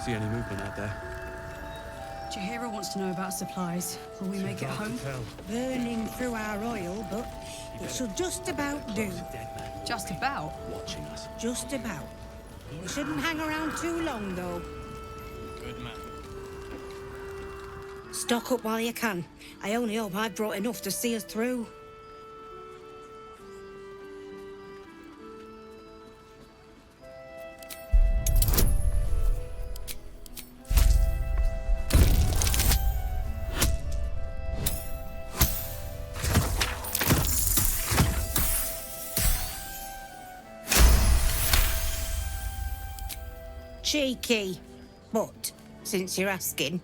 See any movement out there? Jahira wants to know about supplies. Will we make it home? Burning through our oil, but it should just about do. Just about. Watching us. Just about. We shouldn't hang around too long, though. Good man. Stock up while you can. I only hope I've brought enough to see us through. Cheeky. But, since you're asking...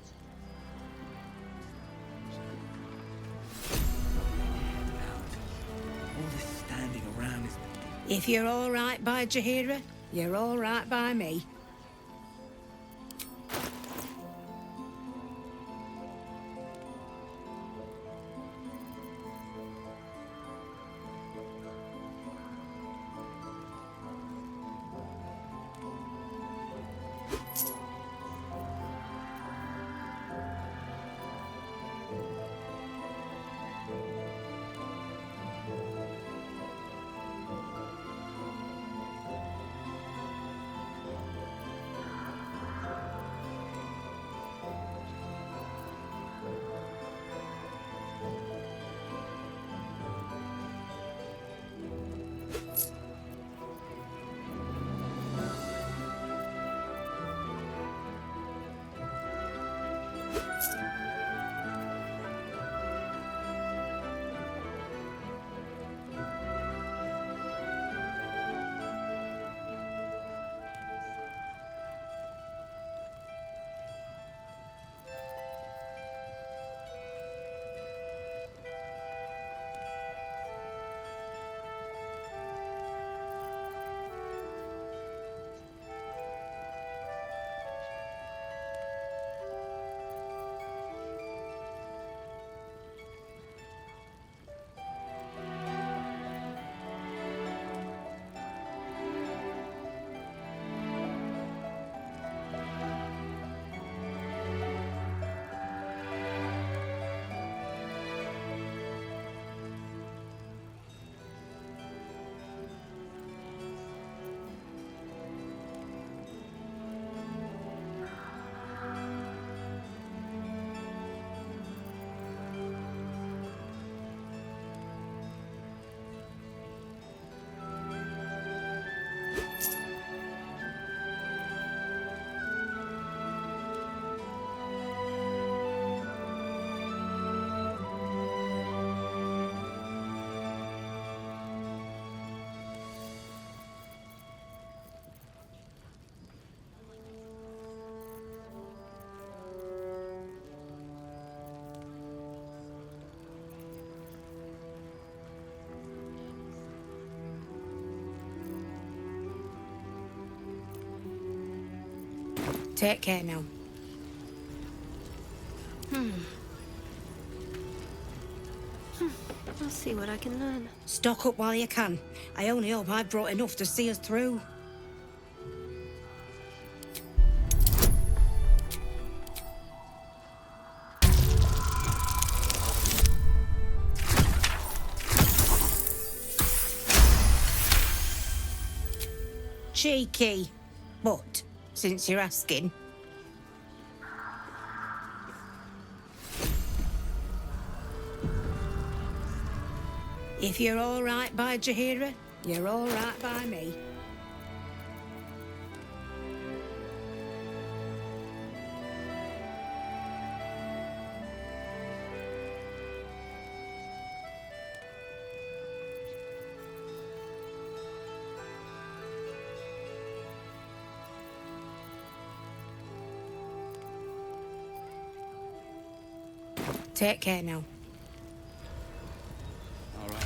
All this standing around is... If you're all right by Jahira, you're all right by me. Take care now. I'll see what I can learn. Stock up while you can. I only hope I've brought enough to see us through. Cheeky. But, since you're asking... If you're all right by Jahira, you're all right by me. Take care now. All right.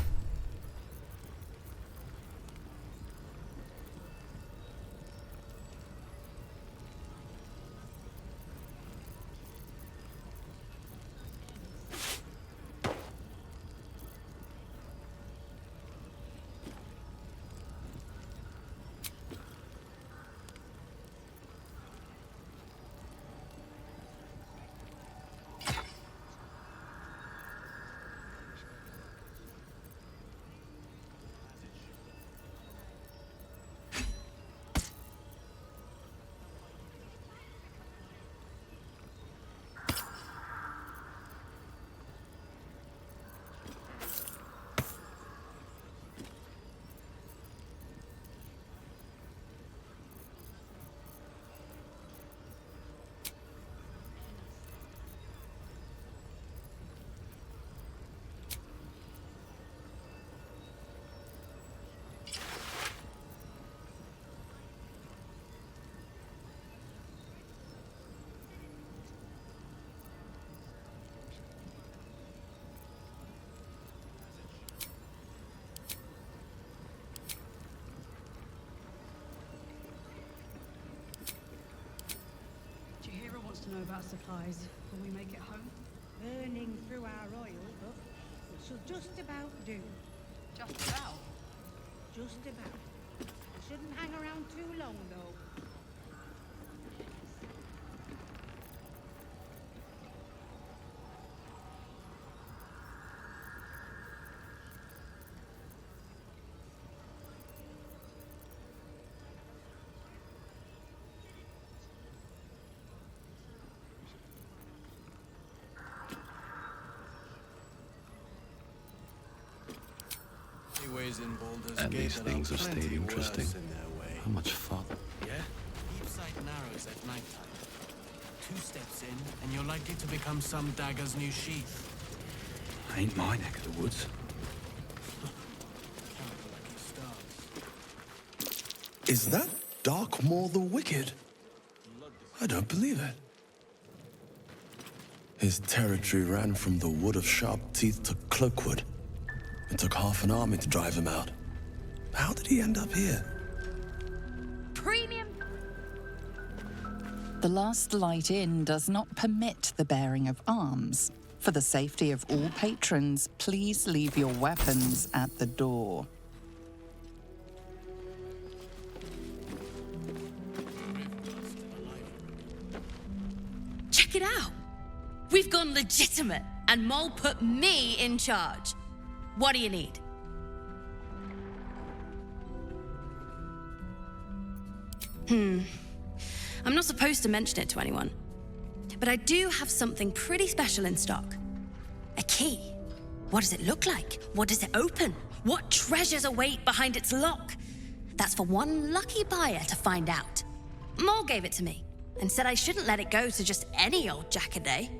about supplies. Will we make it home? Burning through our oil, but it shall just about do. Just about. Just about. We shouldn't hang around too long, though. Ways in Baldur's And Gate these that things are have stayed plenty interesting. worse in their way. How much fun? Yeah? Deep sight narrows at nighttime. 2 steps in, and you're likely to become some dagger's new sheath. Ain't my neck of the woods. Count the lucky stars. Is that Darkmoor the Wicked? I don't believe it. His territory ran from the Wood of Sharp Teeth to Cloakwood. It took half an army to drive him out. How did he end up here? Premium. The Last Light Inn does not permit the bearing of arms. For the safety of all patrons, please leave your weapons at the door. Check it out. We've gone legitimate, and Mole put me in charge. What do you need? I'm not supposed to mention it to anyone, but I do have something pretty special in stock. A key. What does it look like? What does it open? What treasures await behind its lock? That's for one lucky buyer to find out. Mole gave it to me and said I shouldn't let it go to just any old jackaday.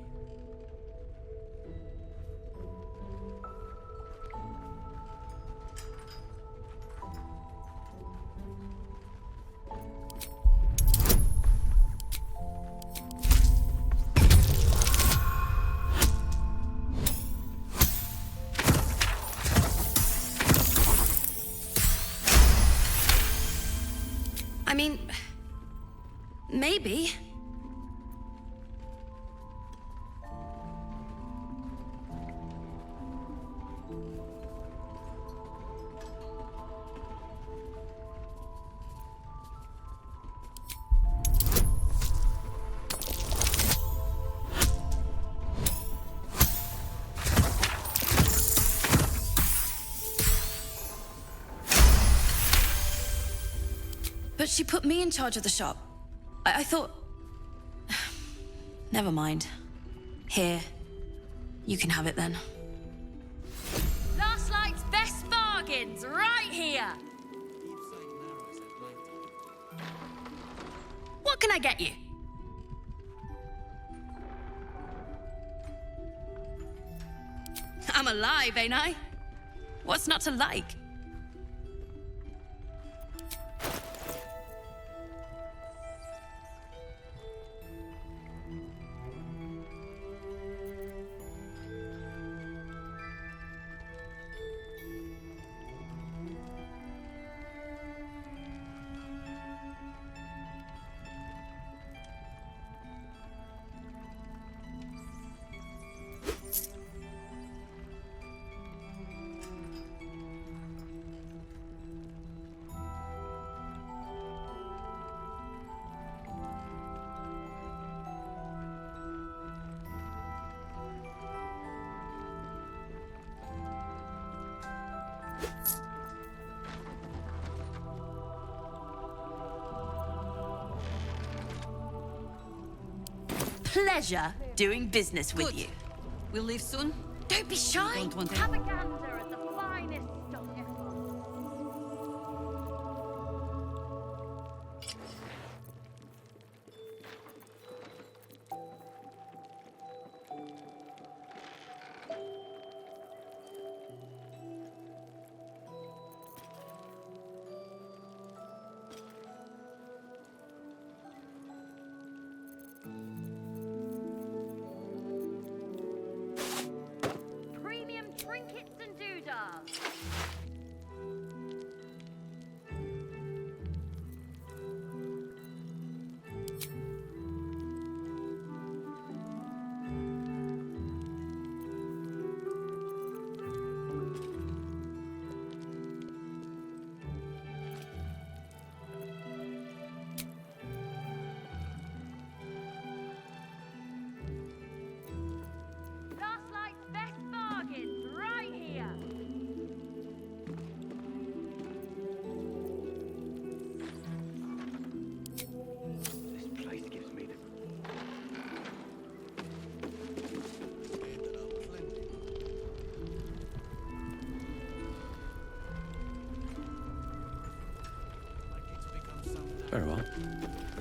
I mean, maybe. But she put me in charge of the shop. I thought... Never mind. Here. You can have it then. Last Light's best bargains, right here! Deep sight narrows at nighttime. What can I get you? I'm alive, ain't I? What's not to like? Pleasure doing business with you. We'll leave soon. Don't be shy. Don't want Have a gander at the finest stuff. Premium trinkets and doodads. Very well.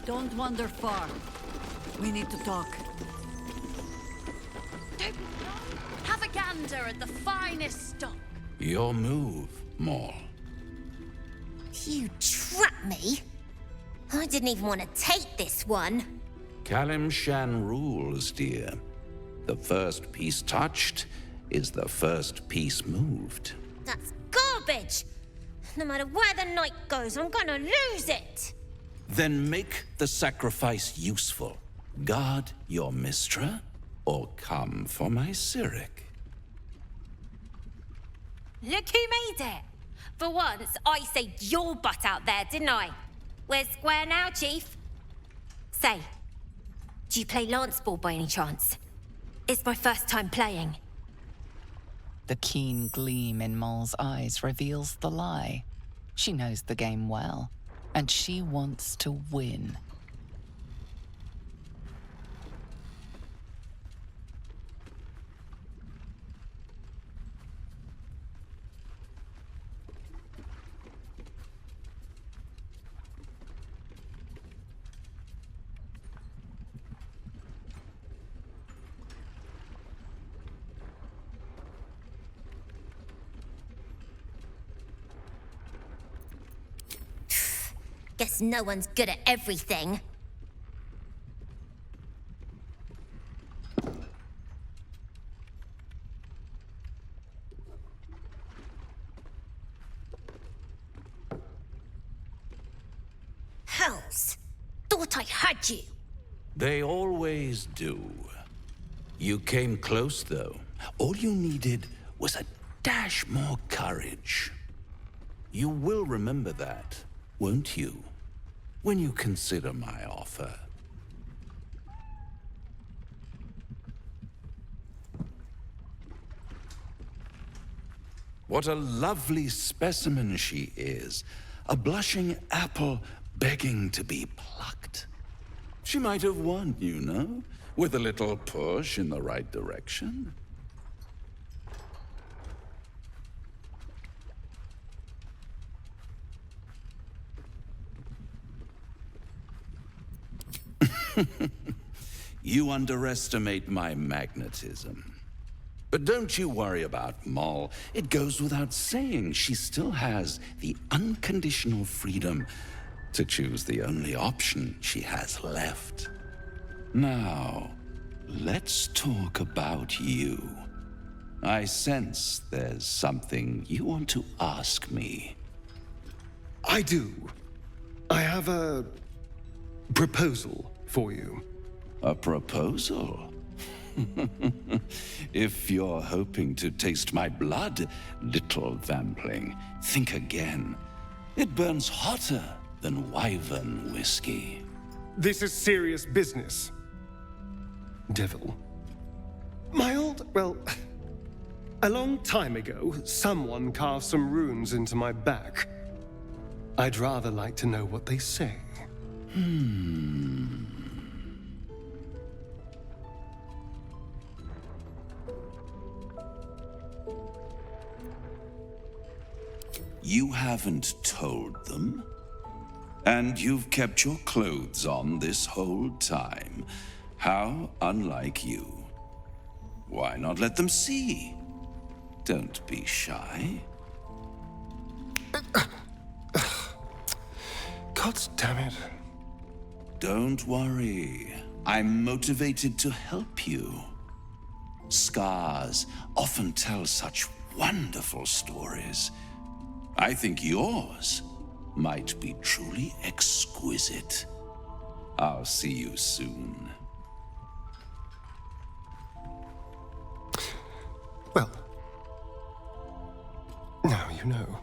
Don't wander far. We need to talk. Have a gander at the finest stock. Your move, Maul. You trapped me? I didn't even want to take this one. Kalimshan rules, dear. The first piece touched is the first piece moved. That's garbage! No matter where the night goes, I'm gonna lose it! Then make the sacrifice useful. Guard your Mistra, or come for my Cyric. Look who made it! For once, I saved your butt out there, didn't I? We're square now, Chief. Say, do you play lance ball by any chance? It's my first time playing. The keen gleam in Maul's eyes reveals the lie. She knows the game well, and she wants to win. Guess no one's good at everything. Hells! Thought I had you! They always do. You came close, though. All you needed was a dash more courage. You will remember that, won't you? When you consider my offer. What a lovely specimen she is. A blushing apple begging to be plucked. She might have won, you know, with a little push in the right direction. You underestimate my magnetism. But don't you worry about Maul. It goes without saying she still has the unconditional freedom to choose the only option she has left. Now, let's talk about you. I sense there's something you want to ask me. I do. I have a proposal for you. A proposal? If you're hoping to taste my blood, little vampling, think again. It burns hotter than wyvern whiskey. This is serious business. Devil. Well, a long time ago, someone carved some runes into my back. I'd rather like to know what they say. You haven't told them? And you've kept your clothes on this whole time. How unlike you. Why not let them see? Don't be shy. God damn it. Don't worry. I'm motivated to help you. Scars often tell such wonderful stories. I think yours might be truly exquisite. I'll see you soon. Well, now you know.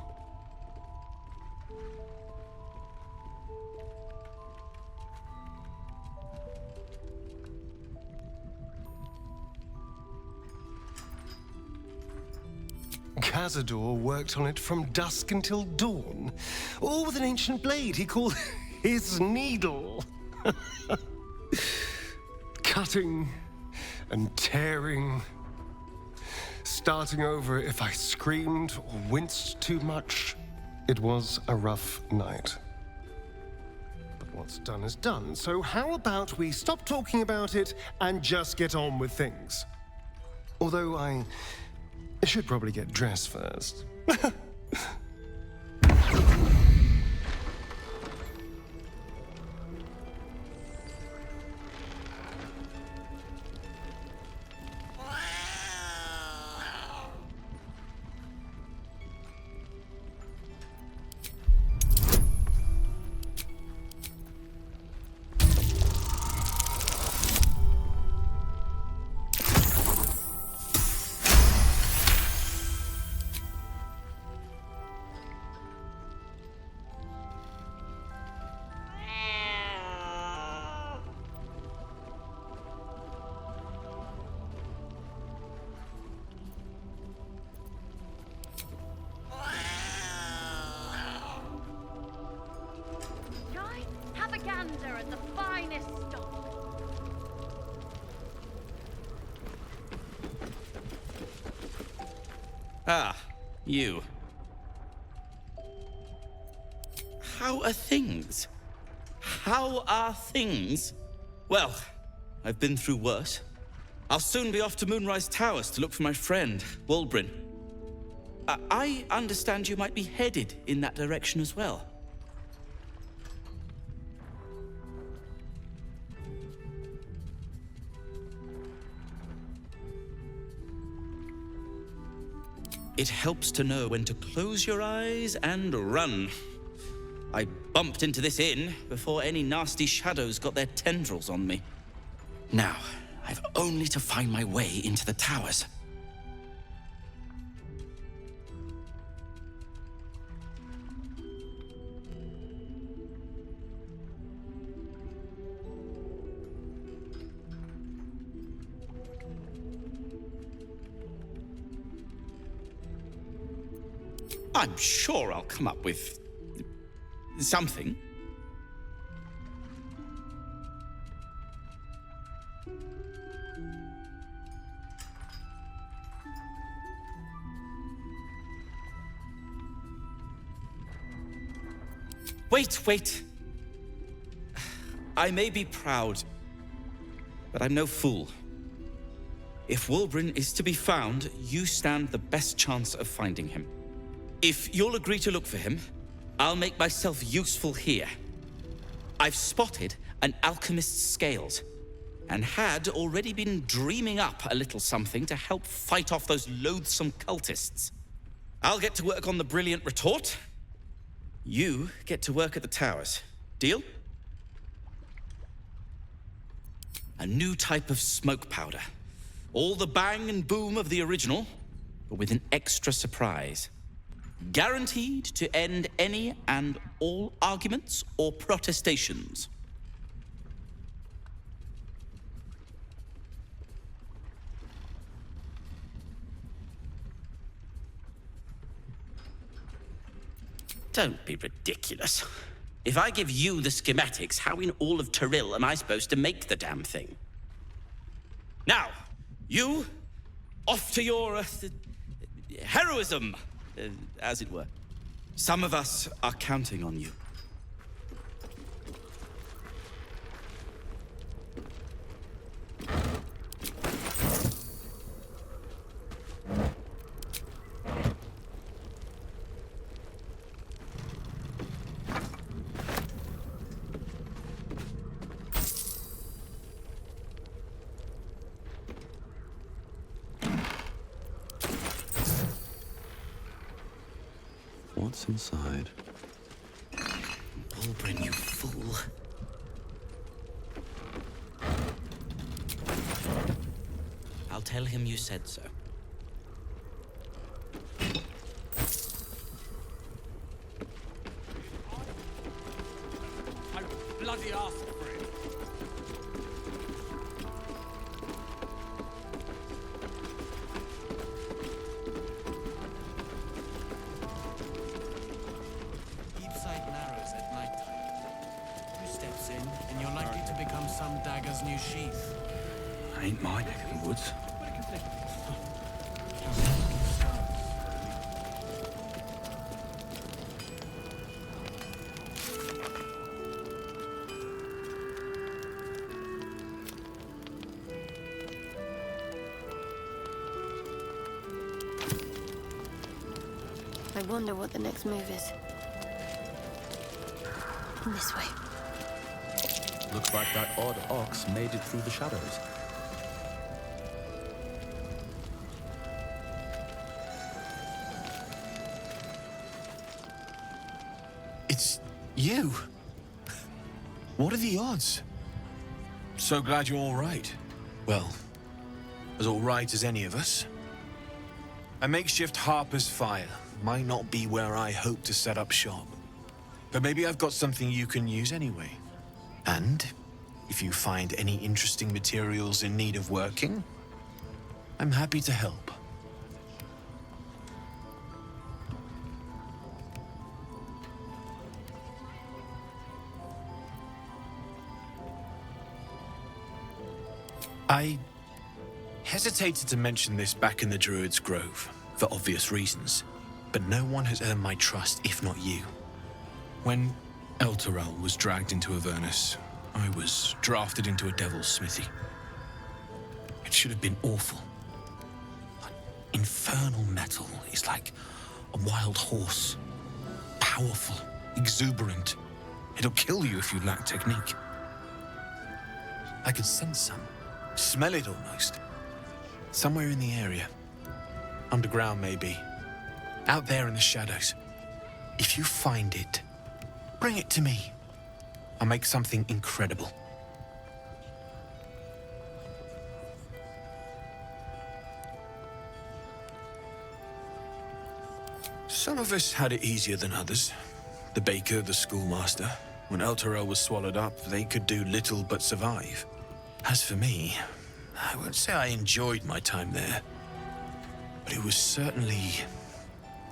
Cazador worked on it from dusk until dawn, all with an ancient blade he called his needle. Cutting and tearing, starting over if I screamed or winced too much. It was a rough night. But what's done is done, so how about we stop talking about it and just get on with things? Although I should probably get dressed first. Have a gander at the finest stock. Ah, you. How are things? How are things? Well, I've been through worse. I'll soon be off to Moonrise Towers to look for my friend, Wulbrin. I understand you might be headed in that direction as well. It helps to know when to close your eyes and run. I bumped into this inn before any nasty shadows got their tendrils on me. Now, I've only to find my way into the towers. I'm sure I'll come up with something. Wait. I may be proud, but I'm no fool. If Wulbrin is to be found, you stand the best chance of finding him. If you'll agree to look for him, I'll make myself useful here. I've spotted an alchemist's scales, and had already been dreaming up a little something to help fight off those loathsome cultists. I'll get to work on the brilliant retort. You get to work at the towers. Deal? A new type of smoke powder. All the bang and boom of the original, but with an extra surprise. Guaranteed to end any and all arguments or protestations. Don't be ridiculous. If I give you the schematics, how in all of Tyrell am I supposed to make the damn thing? Now, you, off to your heroism, as it were. Some of us are counting on you. What's inside? Wulbrin, you fool. I'll tell him you said so. I bloody asked for it. And you're likely to become some dagger's new sheath. Ain't my neck of the woods. wonder what the next move is. This way. Looks like that odd ox made it through the shadows. It's you. What are the odds? So glad you're all right. Well, as all right as any of us. A makeshift Harper's Fire might not be where I hope to set up shop. But maybe I've got something you can use anyway. And if you find any interesting materials in need of working, I'm happy to help. I hesitated to mention this back in the Druid's Grove, for obvious reasons, but no one has earned my trust if not you. When Elturel was dragged into Avernus, I was drafted into a devil's smithy. It should have been awful. But infernal metal is like a wild horse. Powerful, exuberant. It'll kill you if you lack technique. I could sense some. Smell it almost. Somewhere in the area. Underground, maybe. Out there in the shadows. If you find it, bring it to me. I'll make something incredible. Some of us had it easier than others. The baker, the schoolmaster. When Elturel was swallowed up, they could do little but survive. As for me, I won't say I enjoyed my time there, but it was certainly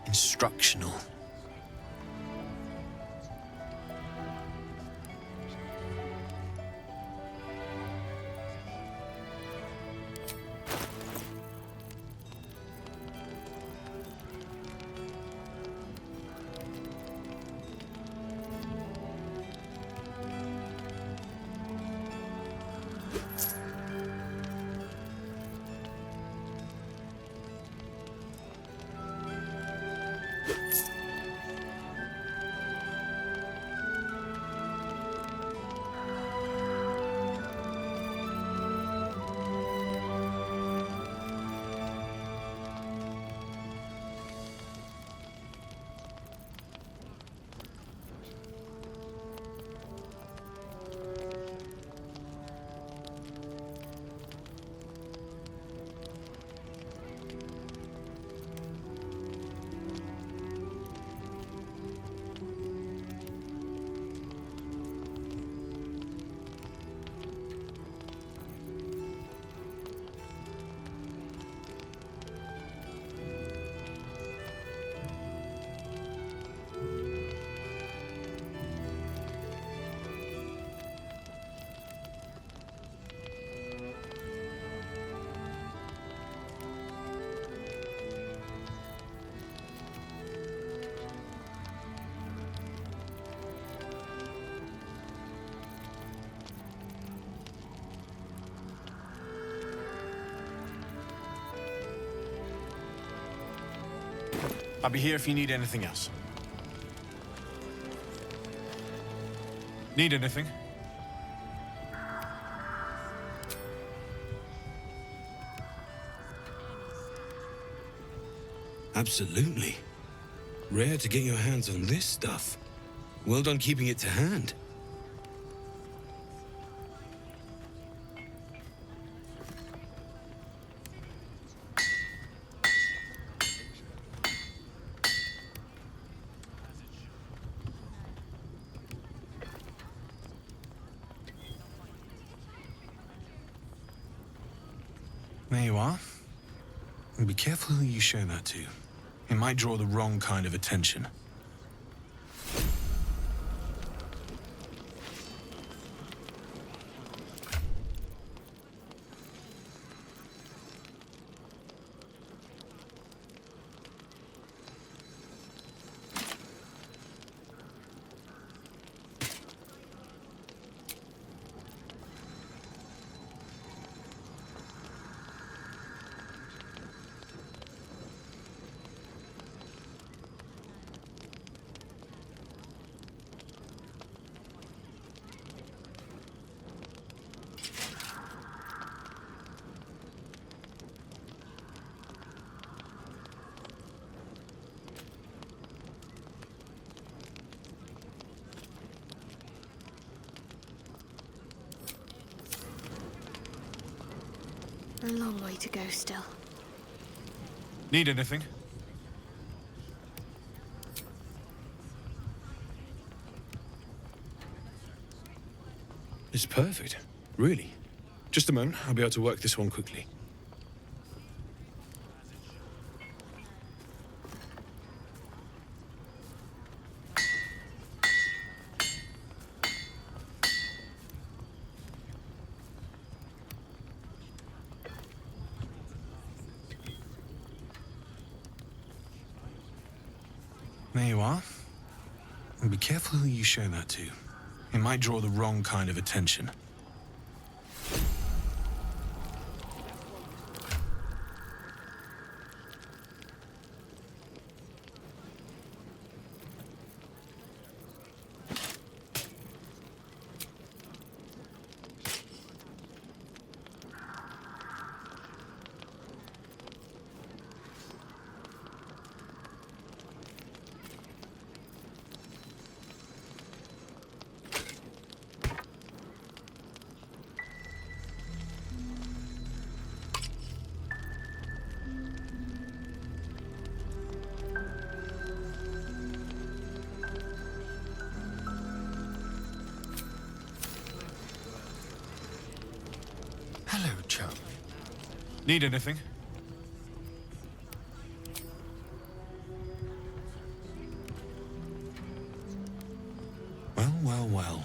instructional. I'll be here if you need anything else. Need anything? Absolutely. Rare to get your hands on this stuff. Well done keeping it to hand. There you are. And be careful who you show that to. It might draw the wrong kind of attention. A long way to go still. Need anything? It's perfect. Really. Just a moment, I'll be able to work this one quickly. There you are. And be careful who you show that to. It might draw the wrong kind of attention. Hello, chum. Need anything? Well, well, well.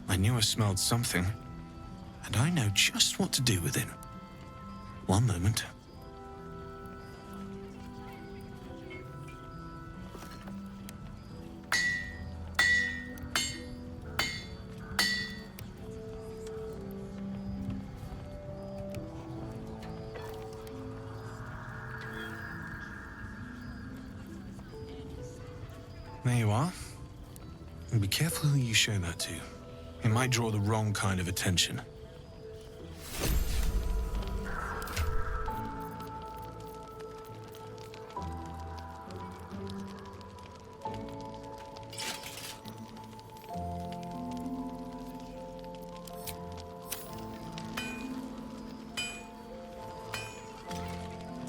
I knew I smelled something, and I know just what to do with it. One moment. There you are. And be careful who you show that to. It might draw the wrong kind of attention.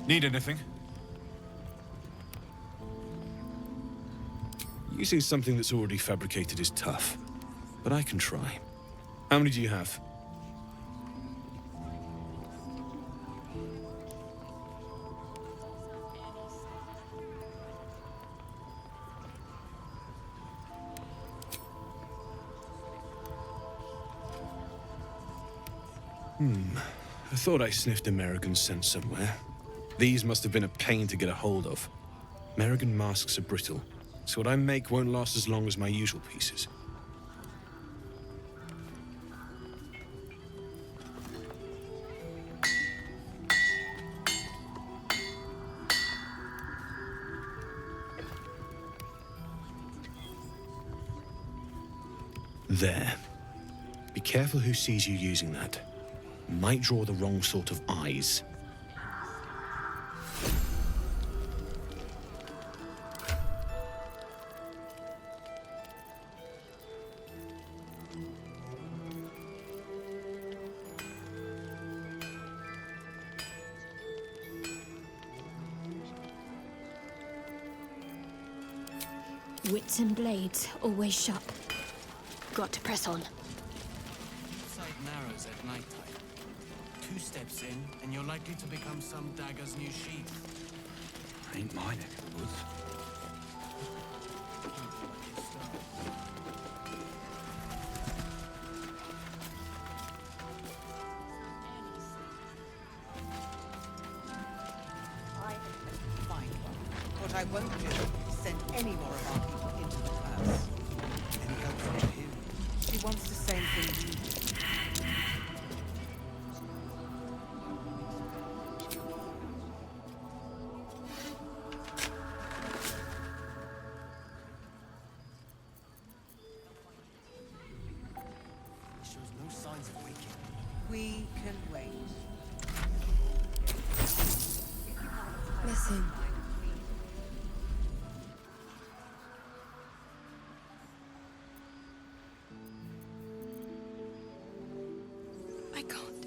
Need anything? Using something that's already fabricated is tough, but I can try. How many do you have? I thought I sniffed American scent somewhere. These must have been a pain to get a hold of. American masks are brittle, so what I make won't last as long as my usual pieces. There. Be careful who sees you using that. Might draw the wrong sort of eyes. Wits and blades, always sharp. Got to press on. Sight narrows at night time. 2 steps in, and you're likely to become some dagger's new sheath. Ain't my neck of the woods. Find one. What I won't do is send any more of our people into the curse. Any help from Jahir? She wants the same thing you do. Shows no signs of waking. We can wait. Listen. I can't.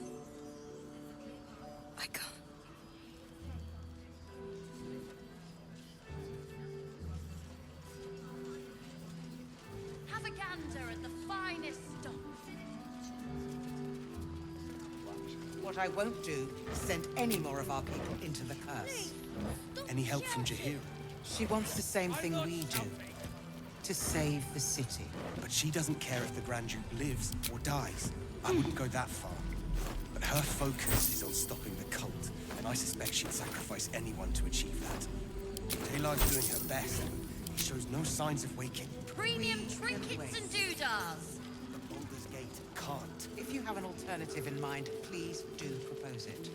gander at the finest stock. What I won't do is send any more of our people into the curse. Any help from Jaheira? She wants the same thing we do. To save the city. But she doesn't care if the Grand Duke lives or dies. I wouldn't go that far. But her focus is on stopping the cult, and I suspect she'd sacrifice anyone to achieve that. Daylight's doing her best, but he shows no signs of waking. Premium trinkets and doodahs. But Baldur's Gate can't. If you have an alternative in mind, please do propose it.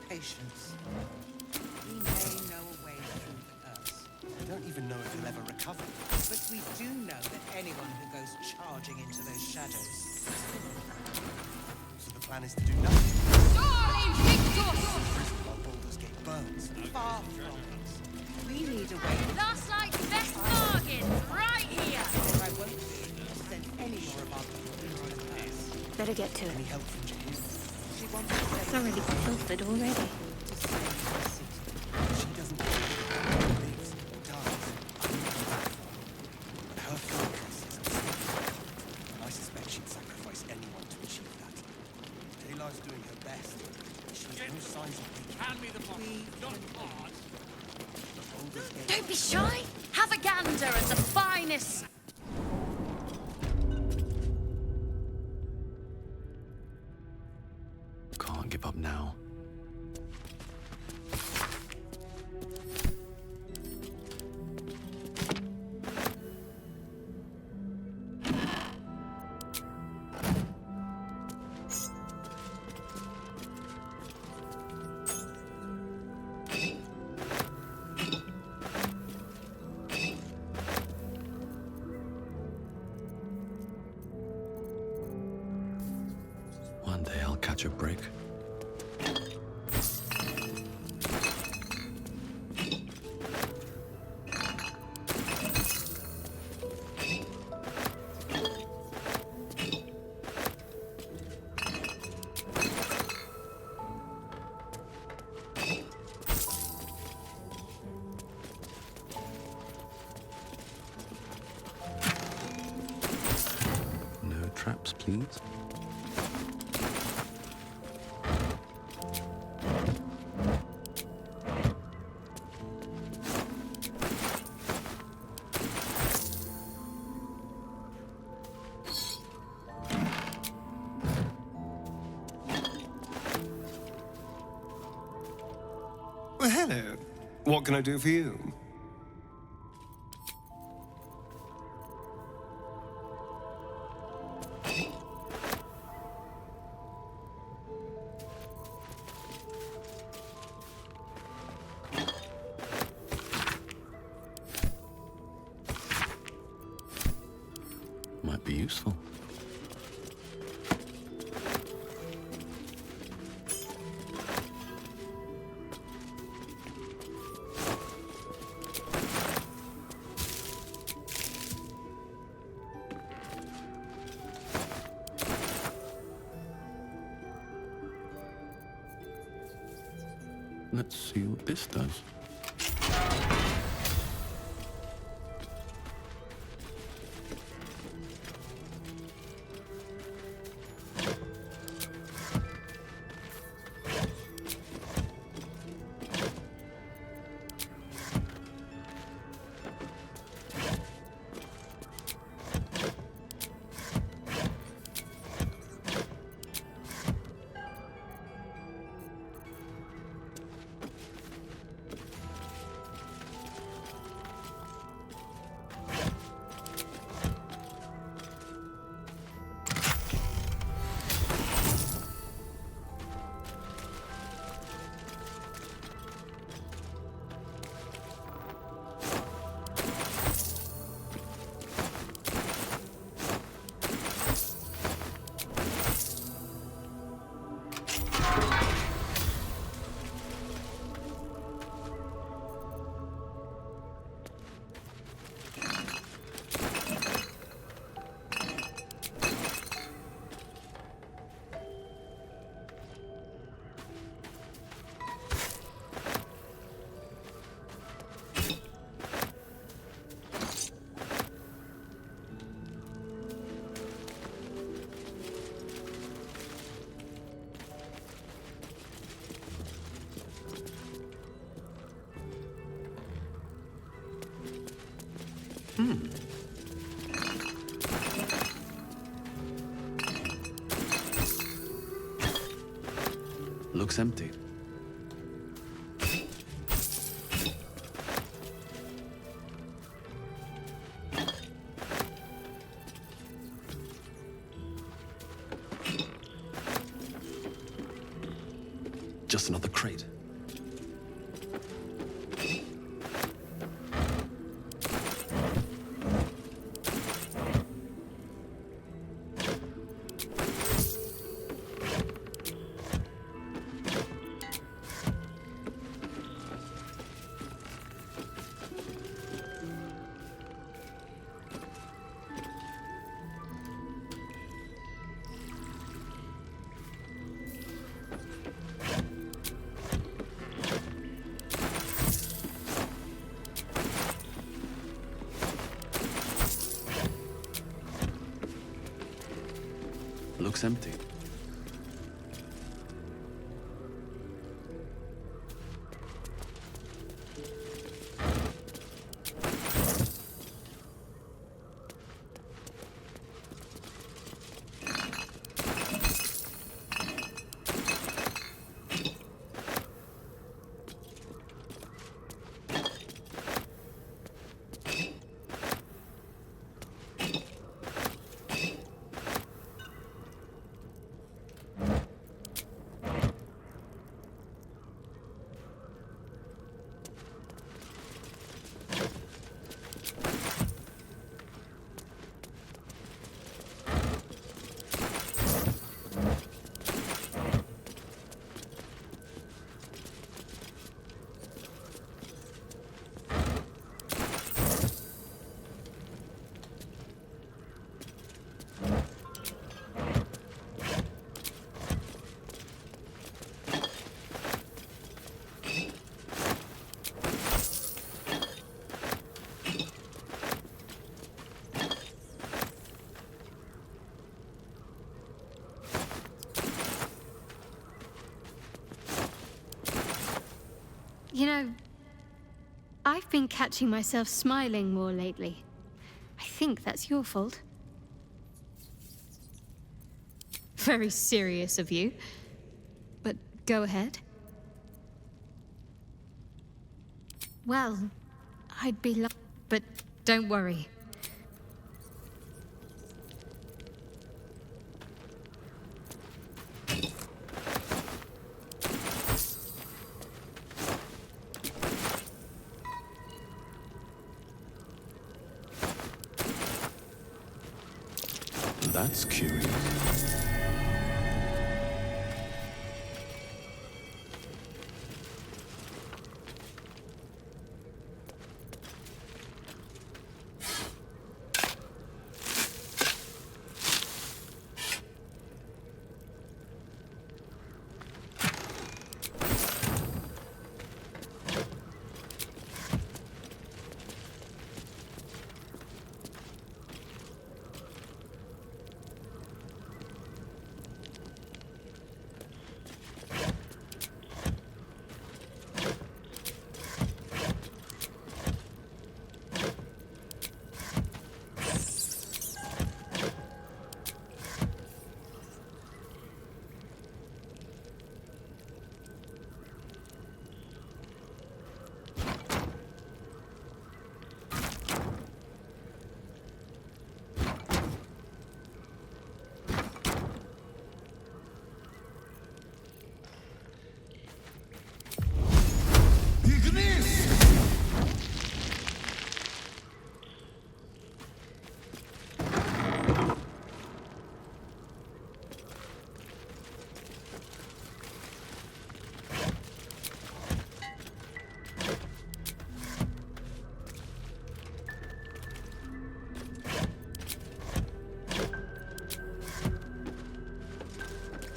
Patience. We may know a way through the curse. I don't even know if he'll ever recover. But we do know that anyone who goes charging into those shadows. So the plan is to do nothing. While Baldur's Gate burns. Far from it. We need a way. Last night's best bargain, right here. What I won't do is send any more of our people into the curse. Better get to it. Any help from Jaheira? She wants to send Thoroughly pilfered already. to save the city. She doesn't care if the Grand Duke lives or dies. I wouldn't go that far. But her focus is on stopping the cult, and I suspect she'd sacrifice anyone to achieve that. Daylight's doing her best. She shows no signs of waking. Hand me the bottle. Not hard. Baldur's Gate. Don't be shy. Have a gander at the finest. Can't give up now. One day I'll catch a break. No traps, please. Well, hello. What can I do for you? Might be useful. Let's see what this does. Looks empty. Just another crate. Looks empty. You know, I've been catching myself smiling more lately. I think that's your fault. Very serious of you. But go ahead. Well, I'd be but don't worry. That's curious.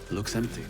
Looks empty.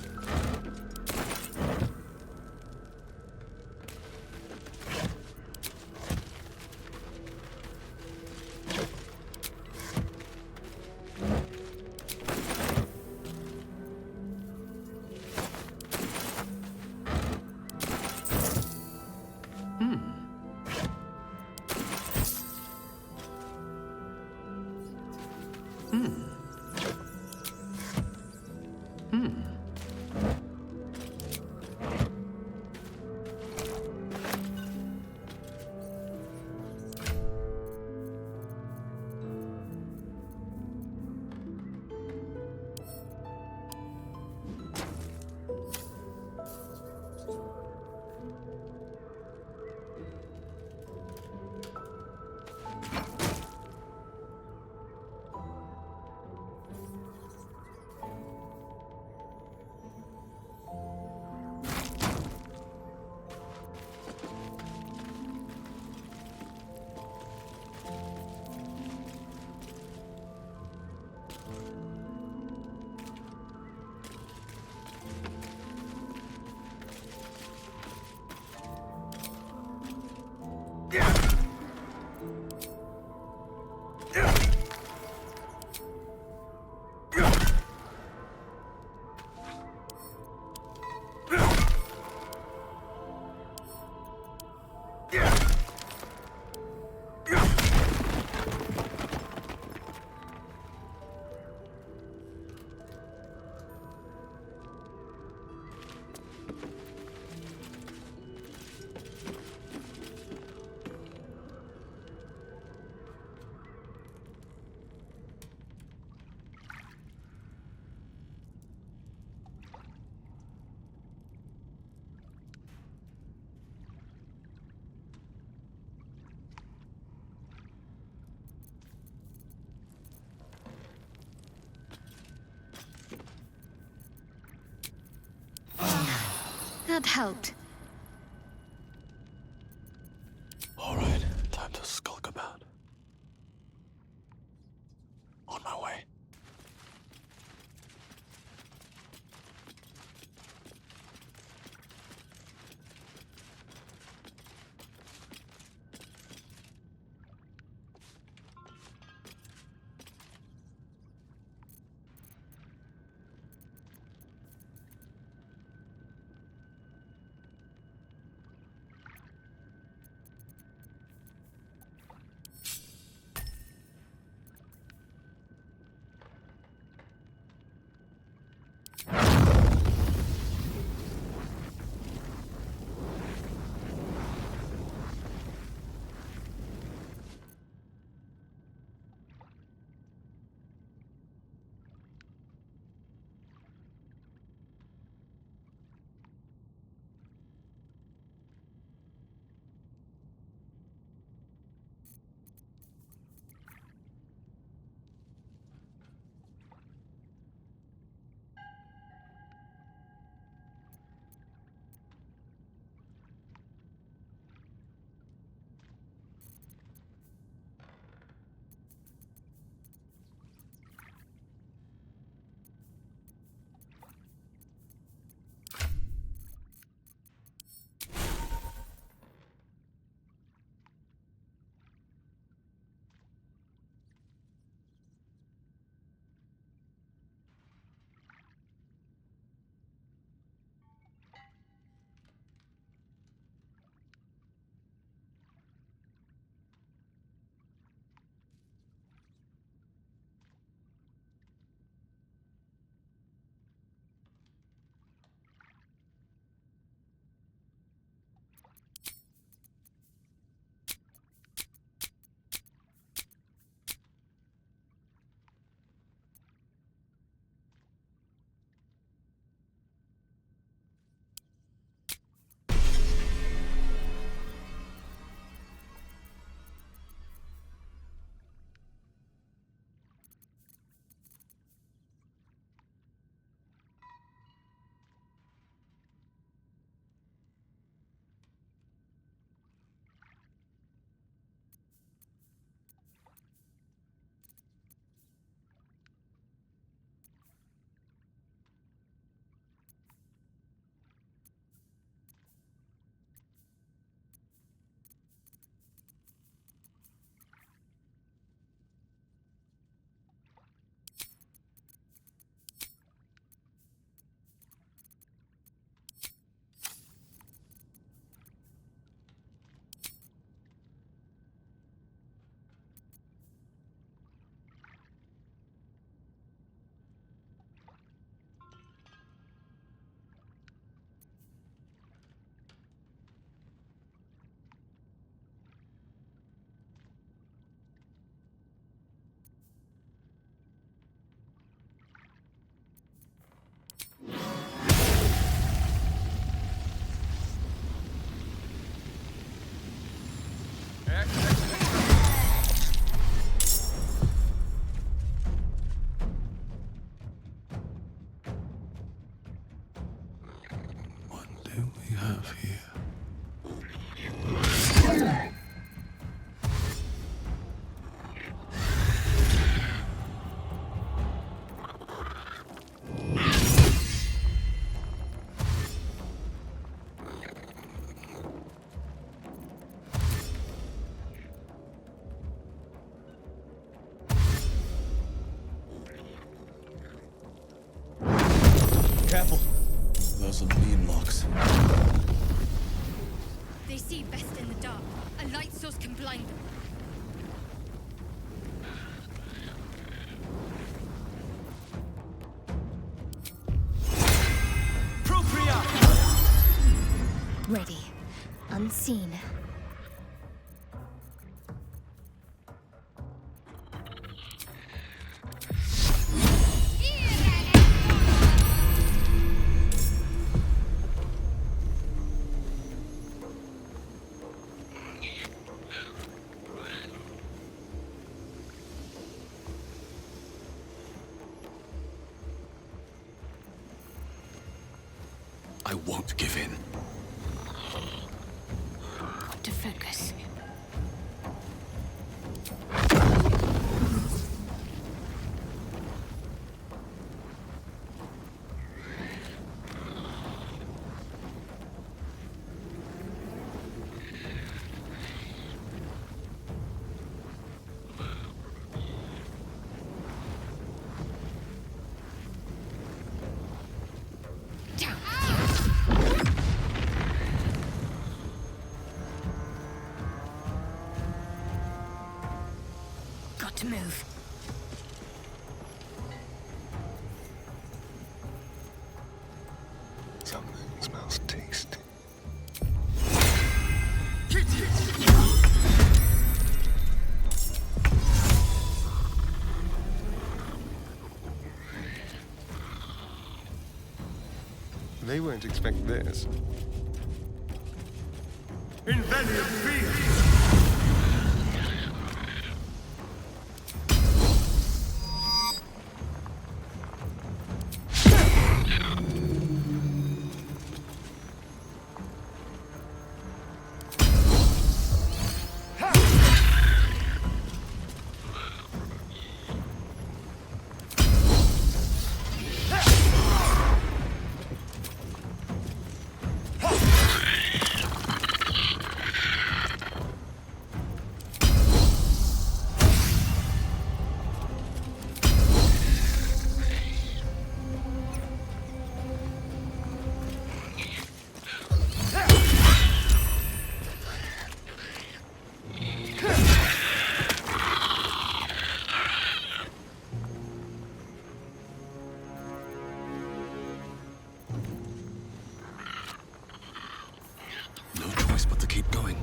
That helped. All right, time to skulk about. On my way. works. They see best in the dark. A light source can blind them. Ready. Unseen. I won't give in. To focus. Got to move. Something smells tasty. They won't expect this. Invenium fear! No choice but to keep going.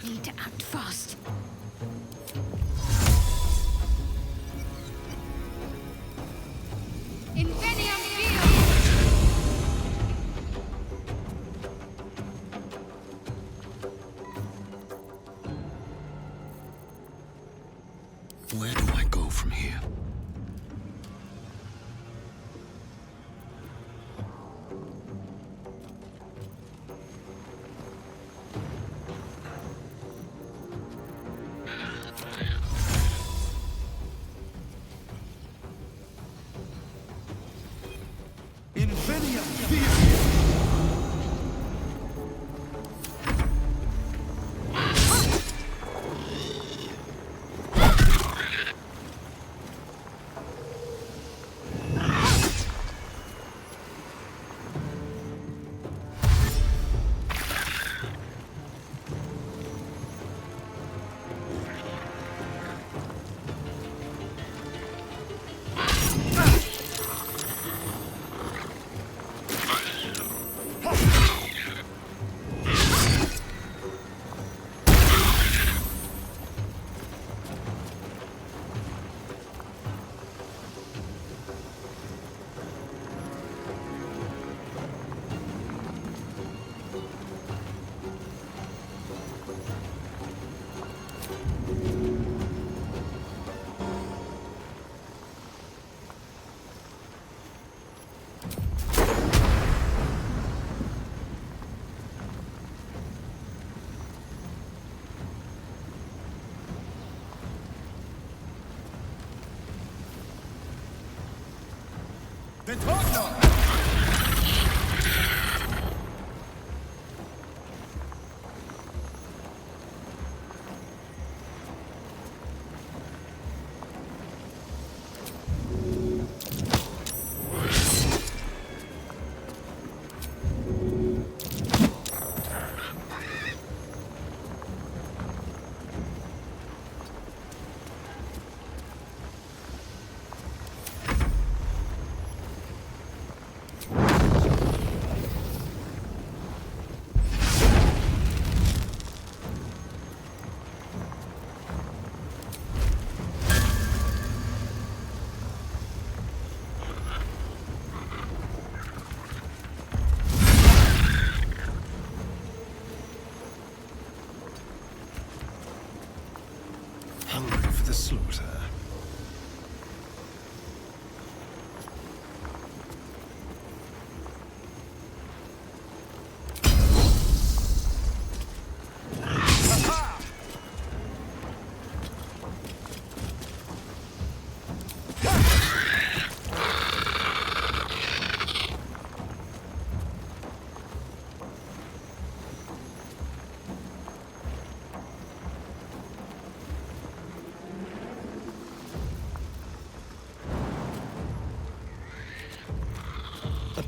Need to act fast. Invenium Where do I go from here? Invenium fear!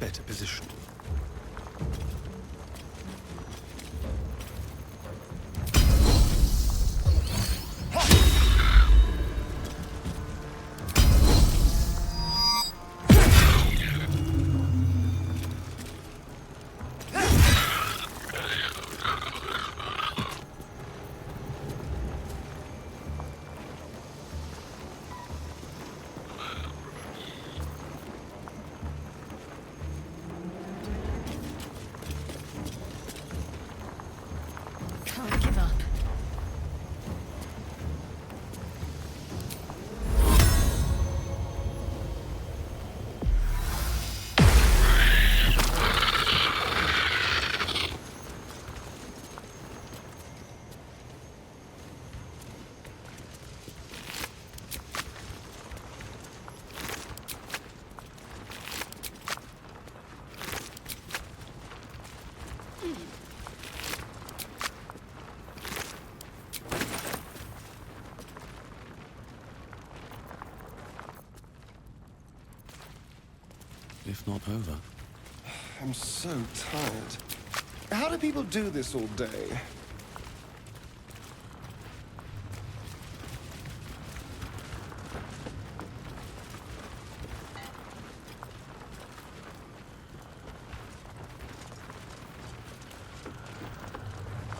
better position. Can't give up. If not over. I'm so tired. How do people do this all day?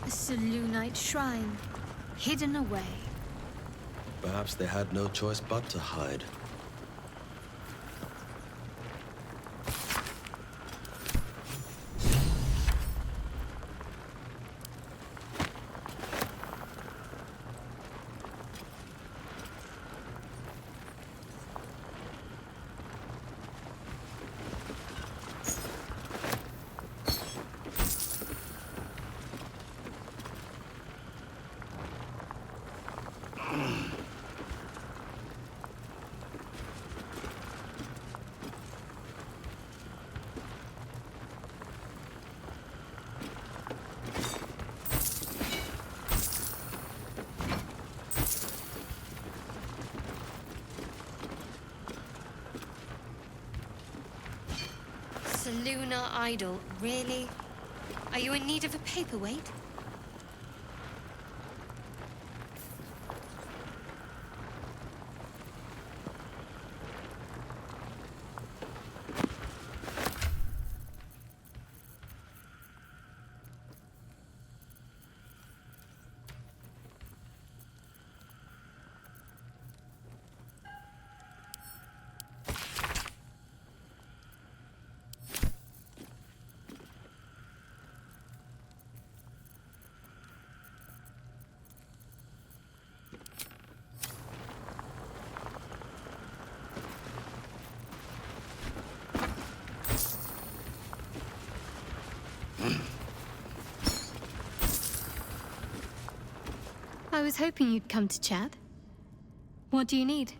A Selûnite shrine, hidden away. Perhaps they had no choice but to hide. Selûna idol, really? Are you in need of a paperweight? I was hoping you'd come to chat. What do you need?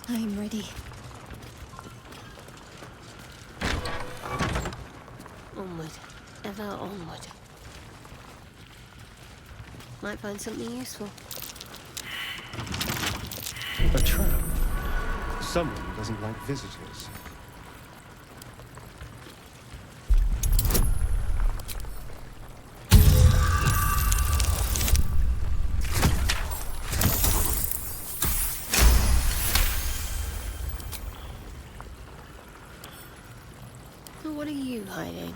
I'm ready. Onward. Ever onward. Might find something useful. A trap. Someone doesn't like visitors. what are you hiding?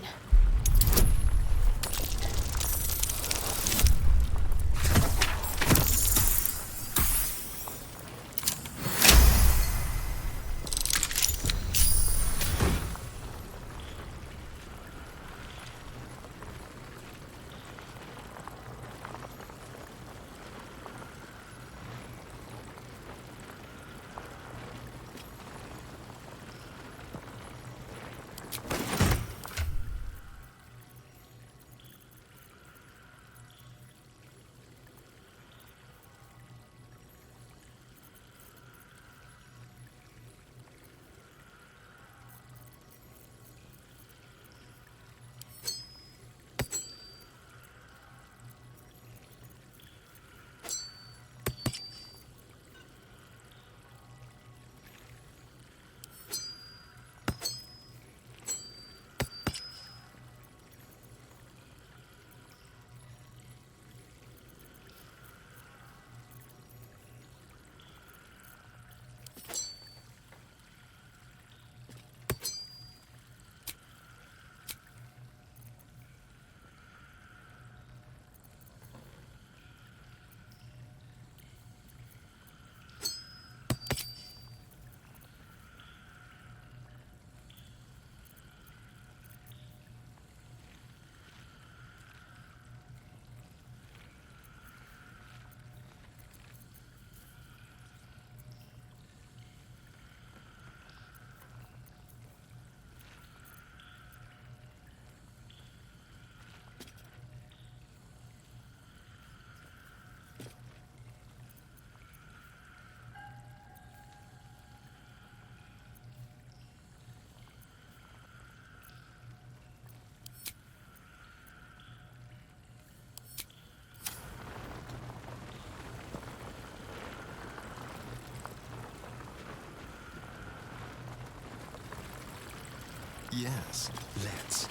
Yes, let's.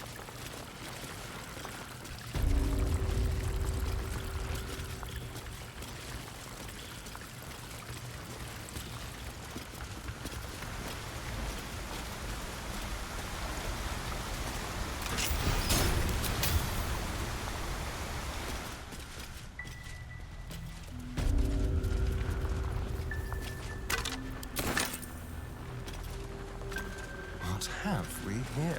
What have we here?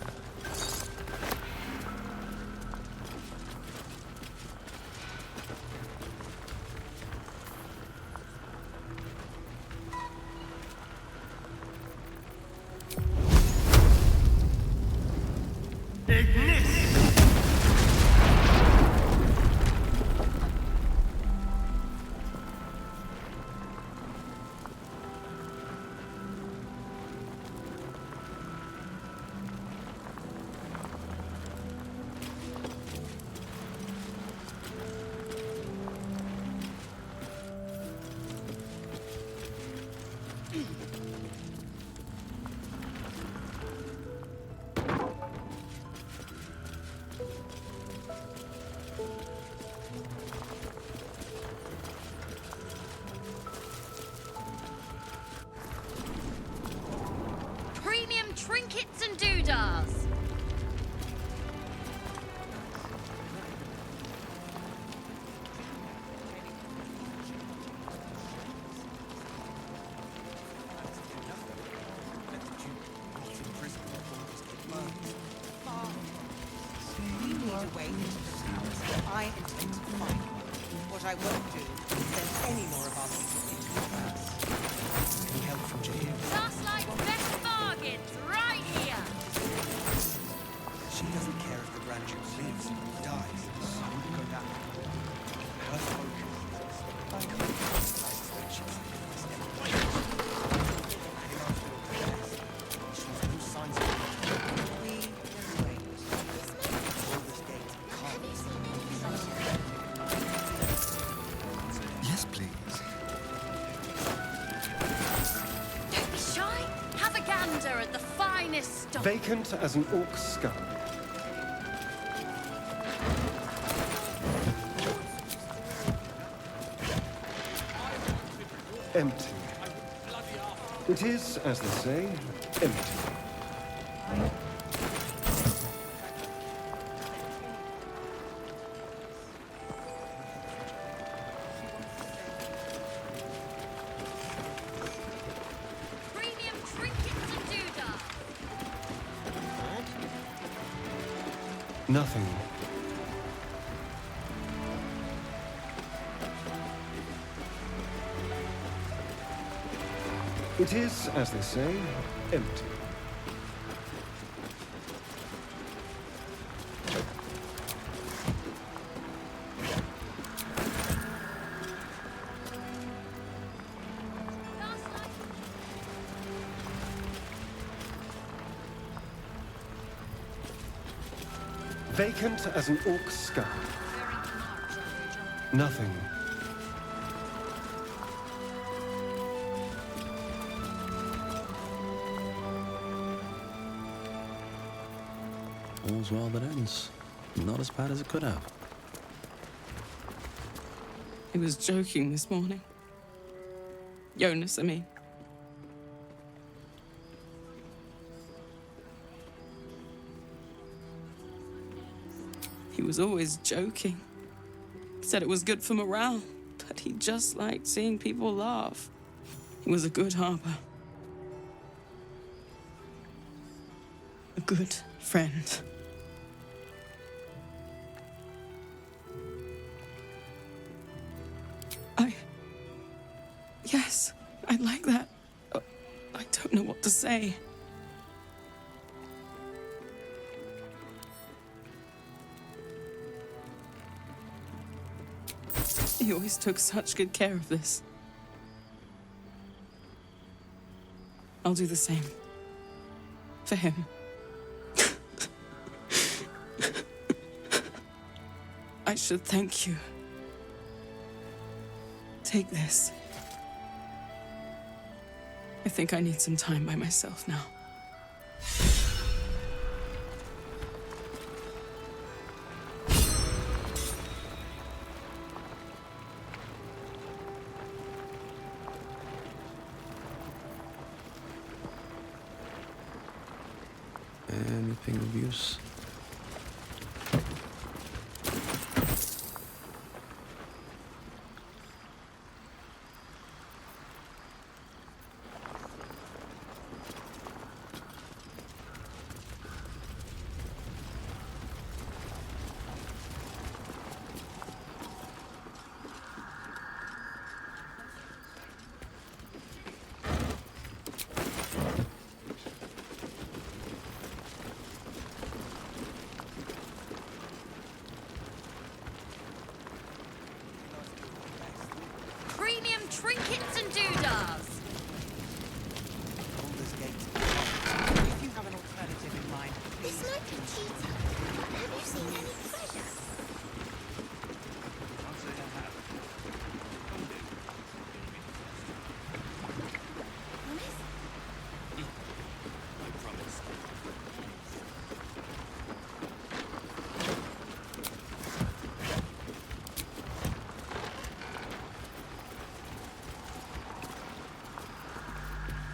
Premium trinkets and doodahs. You need a way into the towers, and I intend to find one. What I won't do is send any more of our people into the towers. Any help from Jahir? Starlight's best bargains, right here. She doesn't care if the Grand Duke lives or dies. I wouldn't go that way. Her focus is I can't decide she's no signs of we wait. Baldur's Gate can't. Yes, please. Don't be shy. Have a gander at the finest stock. Vacant as an orc skull. Empty. It is, as they say, empty. Nothing. It is, as they say, empty. Vacant as an orc's skull. Nothing. All's well that ends. Not as bad as it could have. He was joking this morning. Jonas, I mean. He was always joking. Said it was good for morale, but he just liked seeing people laugh. He was a good harper. A good friend. Yes, I'd like that. I don't know what to say. He always took such good care of this. I'll do the same. For him. I should thank you. Take this. I think I need some time by myself now. Anything of use? Premium trinkets and doodahs. Baldur's Gate. If you have an alternative in mind, please. This might be cheating. Have you seen any treasure? I promise.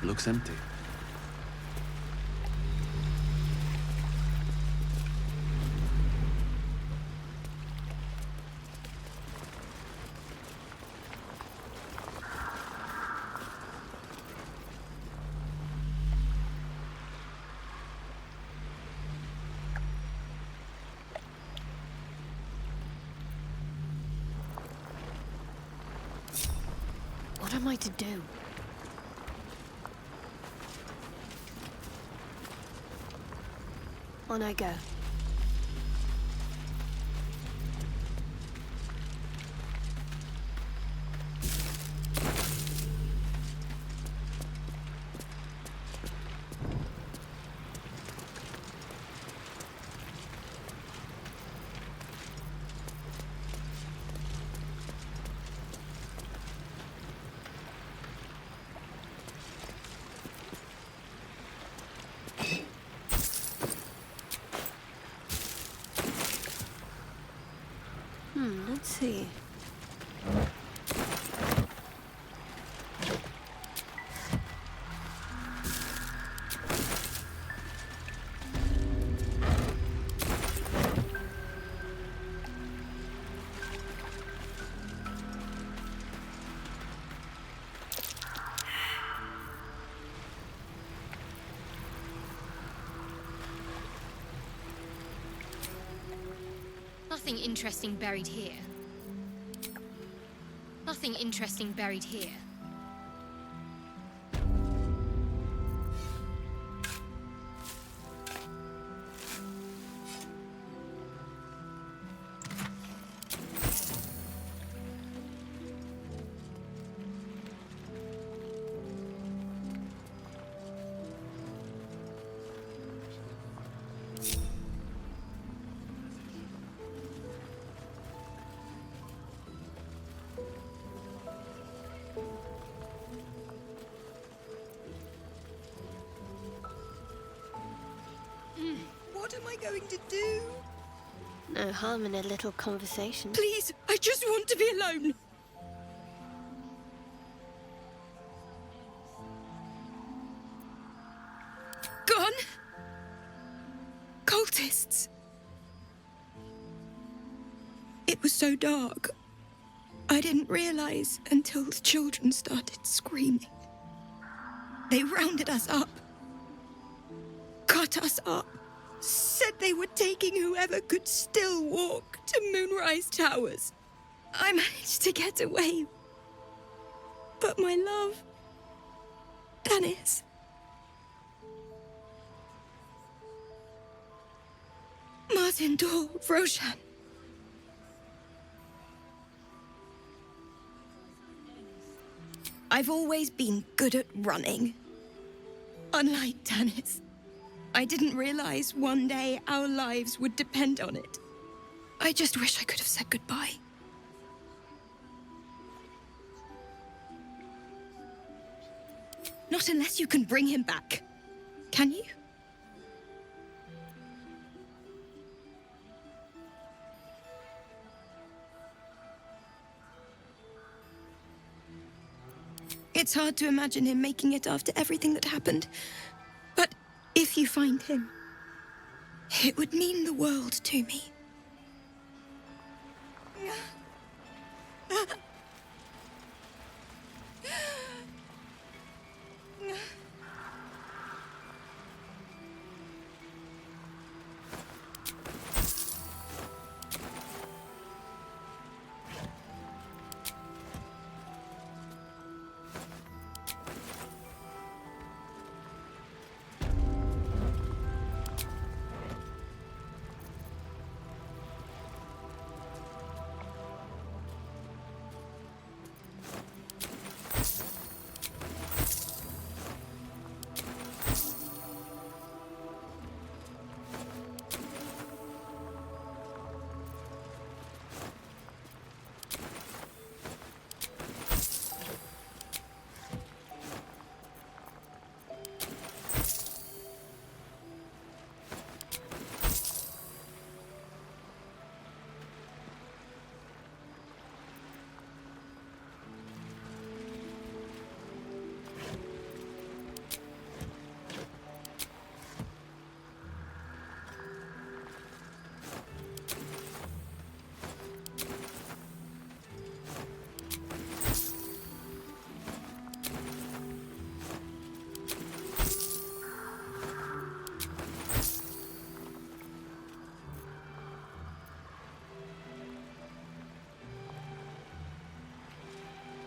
Looks empty. What am I to do? On I go. Let's see. Nothing interesting buried here. Nothing interesting buried here. What am I going to do? No harm in a little conversation. Please, I just want to be alone. Gone? Cultists. It was so dark. I didn't realize until the children started screaming. They rounded us up, cut us up, said they were taking whoever could still walk to Moonrise Towers. I managed to get away. But my love, Dennis. Martin Dor, Roshan. I've always been good at running. Unlike Dennis. I didn't realize one day our lives would depend on it. I just wish I could have said goodbye. Not unless you can bring him back. Can you? It's hard to imagine him making it after everything that happened. But if you find him, it would mean the world to me.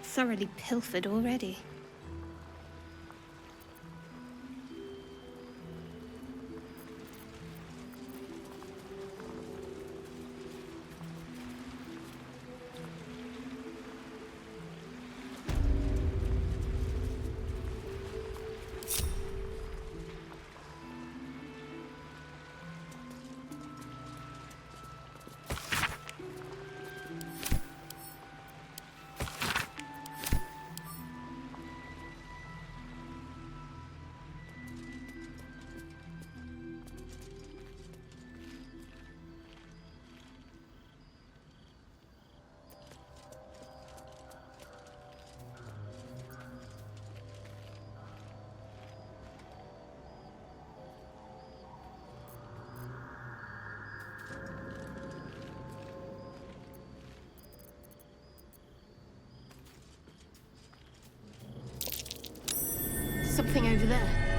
Thoroughly pilfered already. Something over there.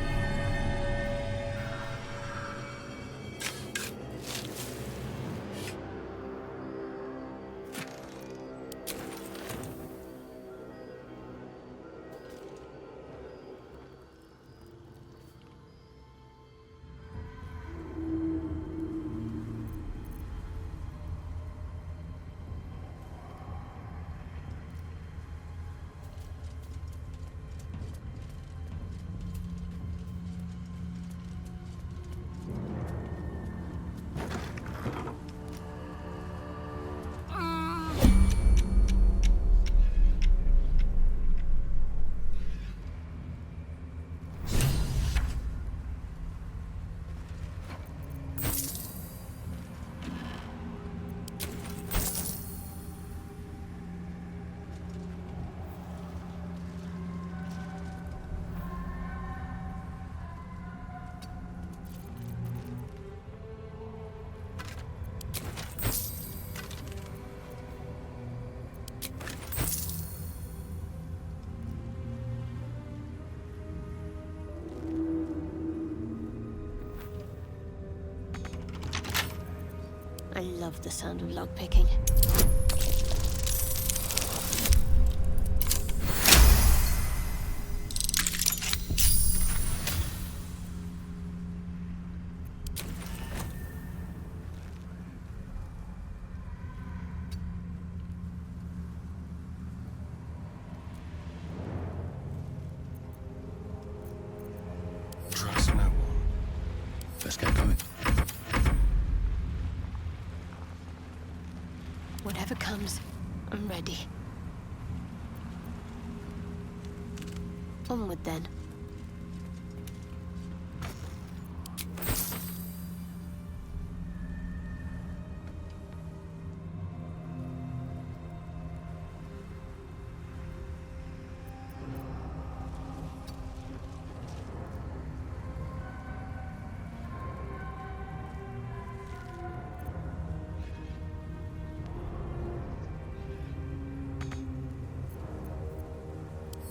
I love the sound of lockpicking. Trust no one. Let's get going. Whatever comes, I'm ready. Onward then.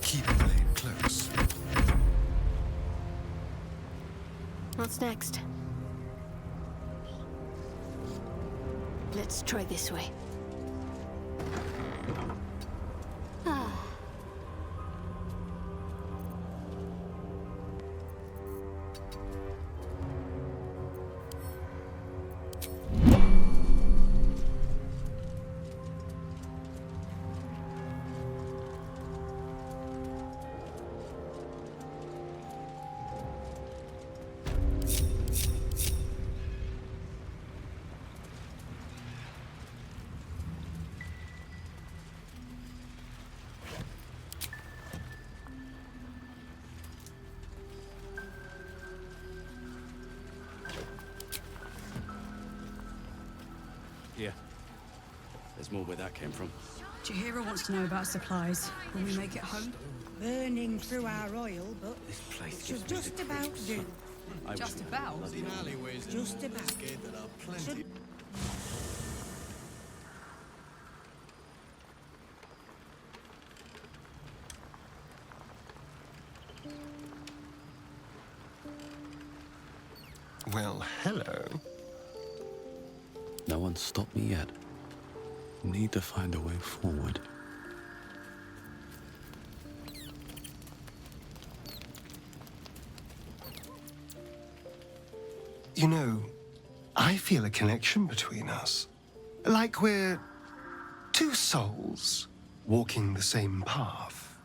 Keep the blade close. What's next? Let's try this way. Ah. Here. There's more where that came from. Jahira wants to know about supplies. Will we make it home? Burning through our oil, but place should just about do. Just about? Just about. Should- Well, hello. No one's stopped me yet. Need to find a way forward. You know, I feel a connection between us. Like we're two souls walking the same path.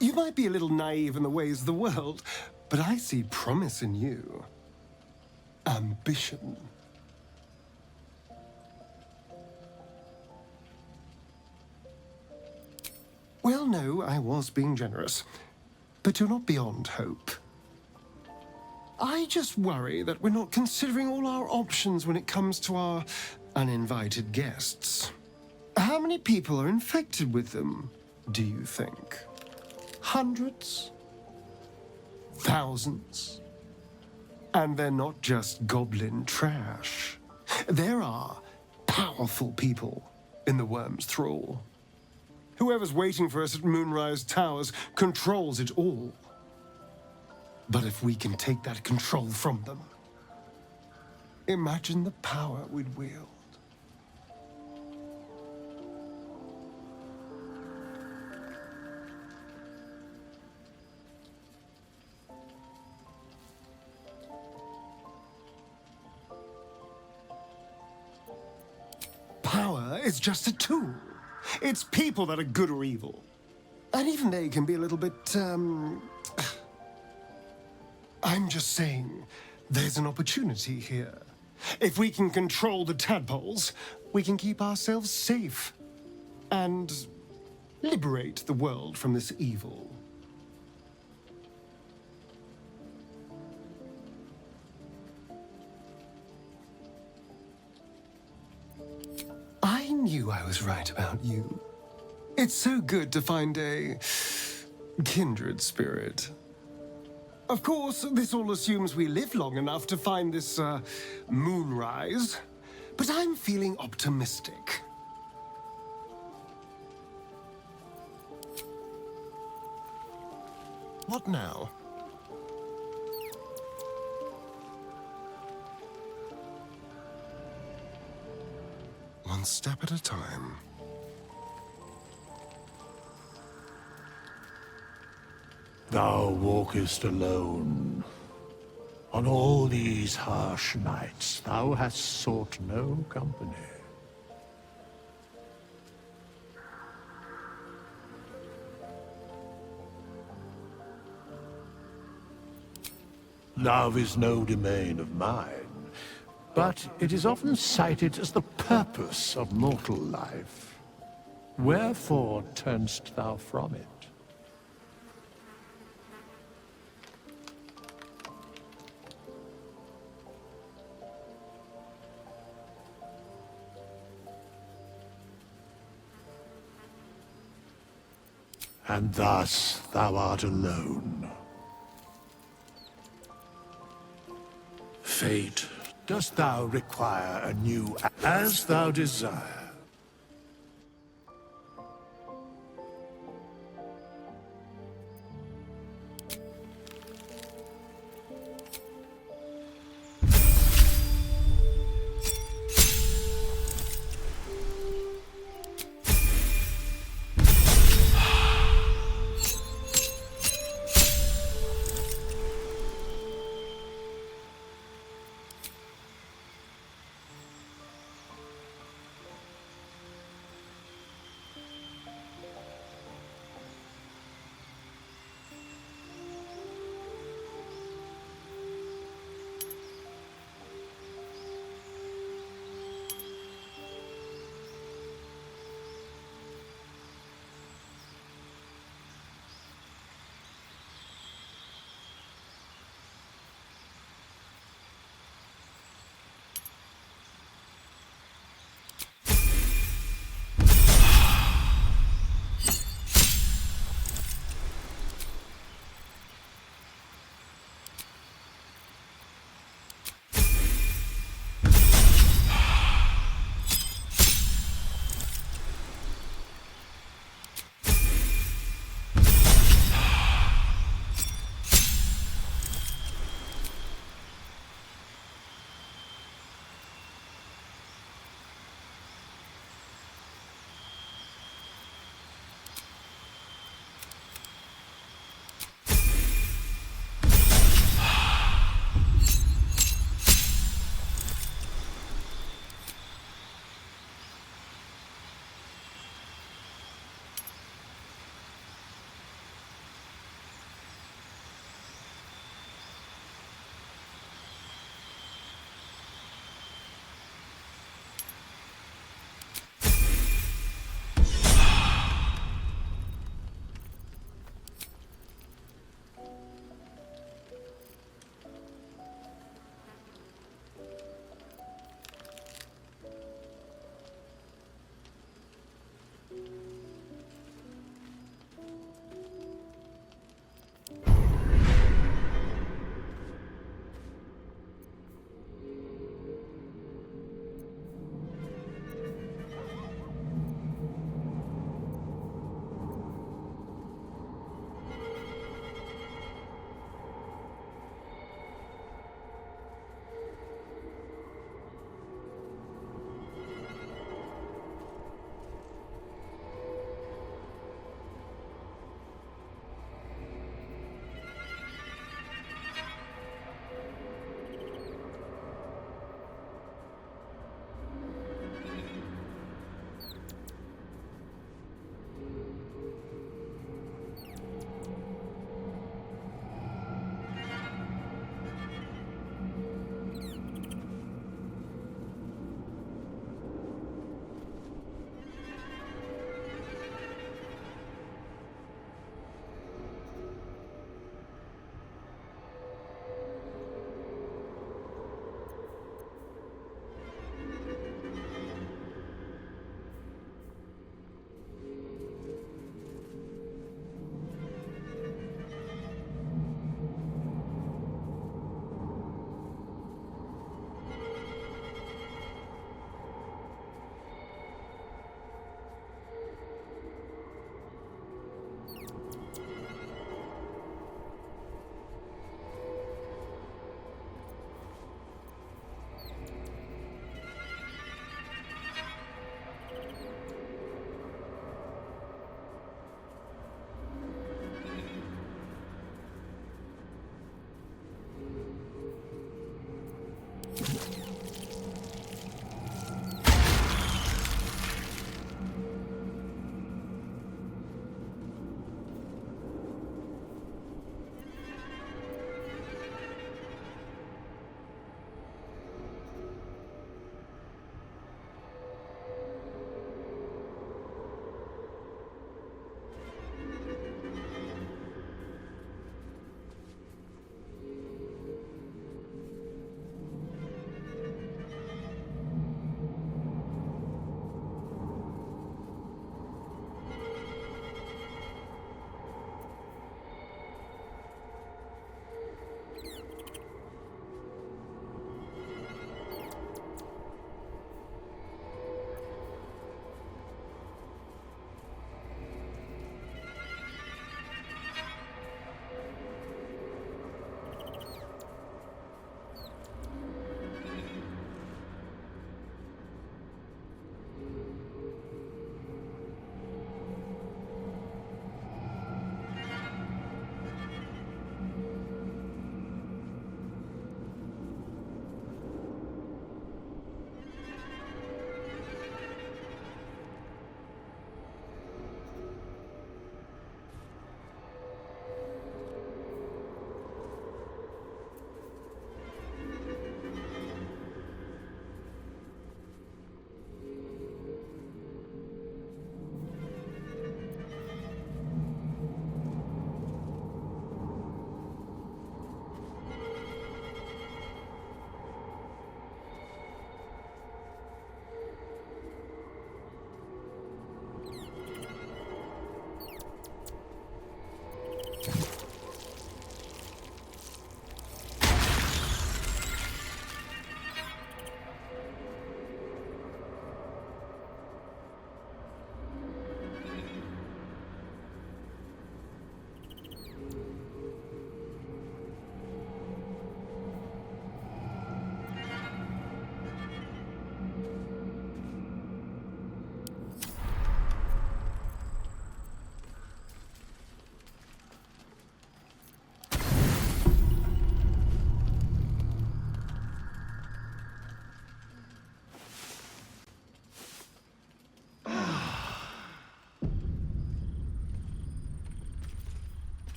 You might be a little naive in the ways of the world, but I see promise in you. Ambition. Well, no, I was being generous. But you're not beyond hope. I just worry that we're not considering all our options when it comes to our uninvited guests. How many people are infected with them, do you think? Hundreds? Thousands? And they're not just goblin trash. There are powerful people in the worm's thrall. Whoever's waiting for us at Moonrise Towers controls it all. But if we can take that control from them, imagine the power we'd wield. Power is just a tool. It's people that are good or evil. And even they can be a little bit, I'm just saying, there's an opportunity here. If we can control the tadpoles, we can keep ourselves safe. And liberate the world from this evil. I knew I was right about you. It's so good to find a kindred spirit. Of course, this all assumes we live long enough to find this, moonrise. But I'm feeling optimistic. What now? step at a time. Thou walkest alone. On all these harsh nights, thou hast sought no company. Love is no domain of mine, but it is often cited as the purpose of mortal life. Wherefore turnst thou from it? And thus thou art alone. Fate, dost thou require a new as thou desire?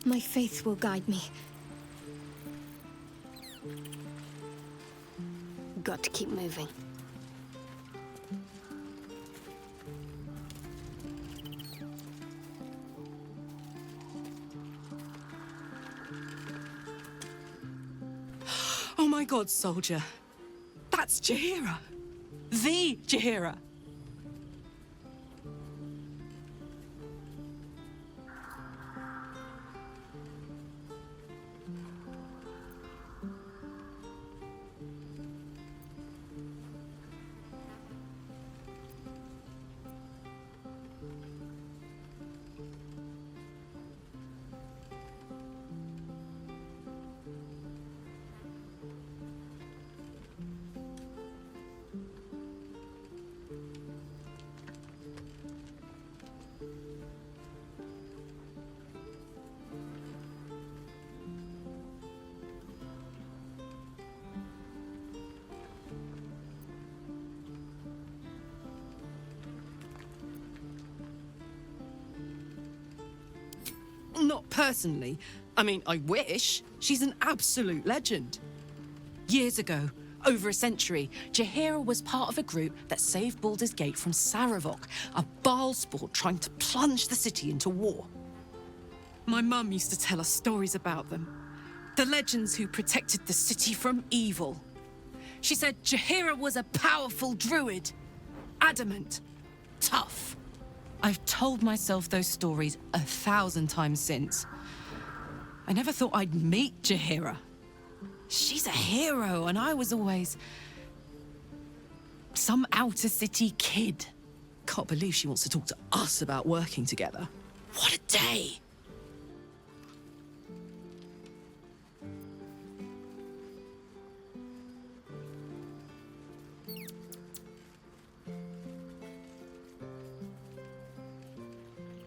My faith will guide me. Got to keep moving. Oh my god, soldier. That's Jaheira. The Jaheira. Not personally. I mean, I wish. She's an absolute legend. Years ago, over a century, Jaheira was part of a group that saved Baldur's Gate from Saravok, a Baal sport trying to plunge the city into war. My mum used to tell us stories about them. The legends who protected the city from evil. She said Jaheira was a powerful druid. Adamant. Tough. I've told myself those stories 1,000 times since. I never thought I'd meet Jaheira. She's a hero, and I was always some outer city kid. Can't believe she wants to talk to us about working together. What a day!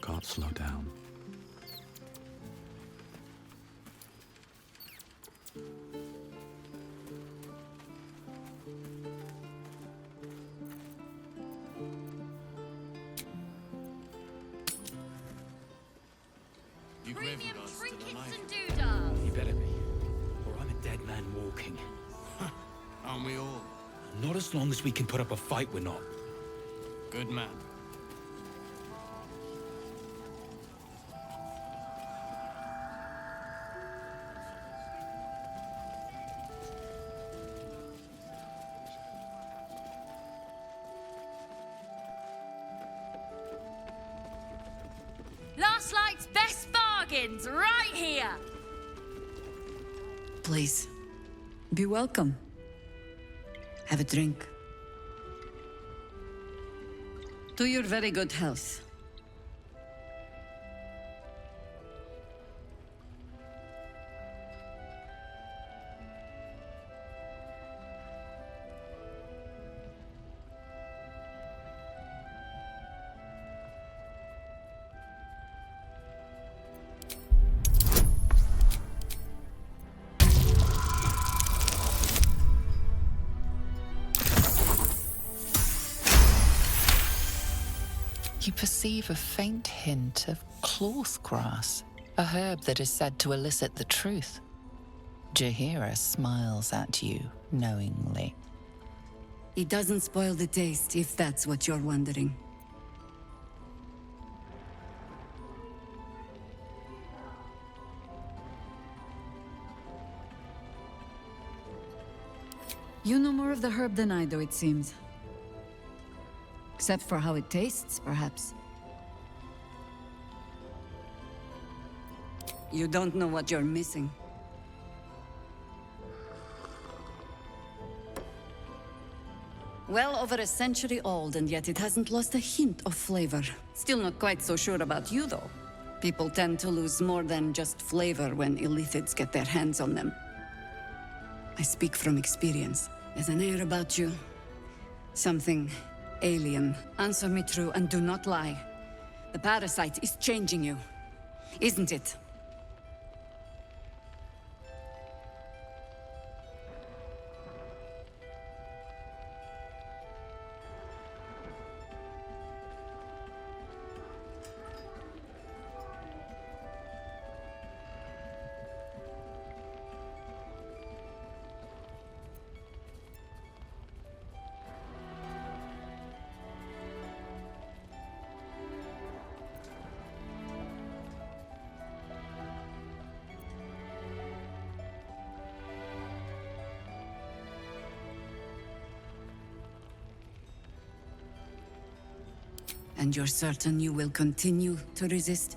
Can't slow down. You grave regards still alive. He better be, or I'm a dead man walking. Aren't we all? Not as long as we can put up a fight, we're not. Good man. Last Light's best bargains, right here! Please, be welcome. Have a drink. To your very good health. You perceive a faint hint of cloth grass, a herb that is said to elicit the truth. Jaheira smiles at you knowingly. It doesn't spoil the taste, if that's what you're wondering. You know more of the herb than I do, it seems. Except for how it tastes, perhaps. You don't know what you're missing. Well over a century old, and yet it hasn't lost a hint of flavor. Still not quite so sure about you, though. People tend to lose more than just flavor when illithids get their hands on them. I speak from experience. There's an air about you. Something alien. Answer me true and do not lie. The parasite is changing you, isn't it? And you're certain you will continue to resist?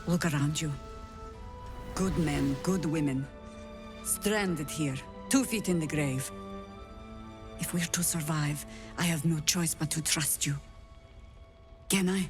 Look around you. Good men, good women. Stranded here, 2 feet in the grave. If we're to survive, I have no choice but to trust you. Can I?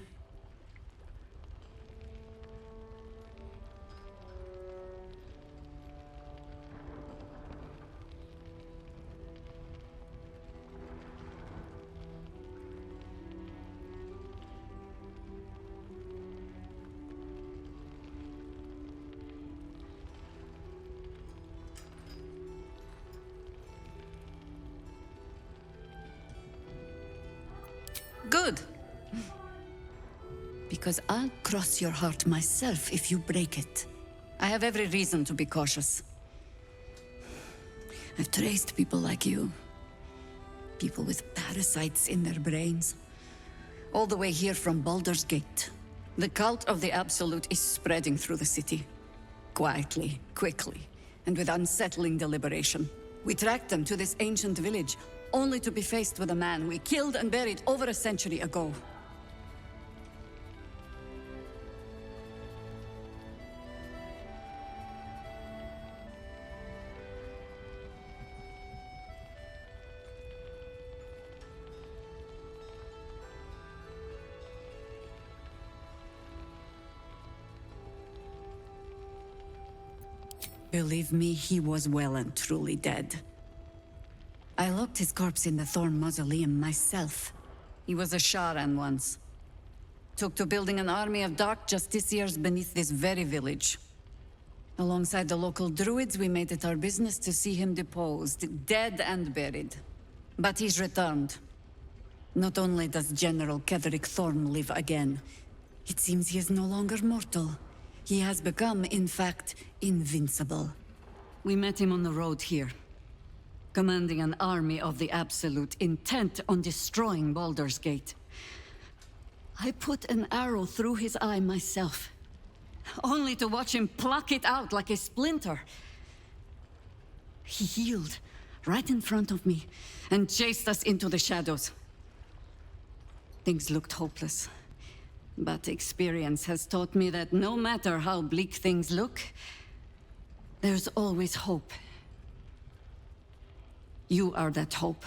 Good. because I'll cross your heart myself if you break it. I have every reason to be cautious. I've traced people like you. People with parasites in their brains. All the way here from Baldur's Gate. The cult of the Absolute is spreading through the city. Quietly, quickly, and with unsettling deliberation. We tracked them to this ancient village, only to be faced with a man we killed and buried over a century ago. Believe me, he was well and truly dead. I locked his corpse in the Thorn Mausoleum myself. He was a Sharan once. Took to building an army of dark justiciars beneath this very village. Alongside the local druids, we made it our business to see him deposed, dead and buried. But he's returned. Not only does General Ketheric Thorn live again, it seems he is no longer mortal. He has become, in fact, invincible. We met him on the road here, commanding an army of the Absolute, intent on destroying Baldur's Gate. I put an arrow through his eye myself, only to watch him pluck it out like a splinter. He healed right in front of me and chased us into the shadows. Things looked hopeless. But experience has taught me that no matter how bleak things look, there's always hope. You are that hope.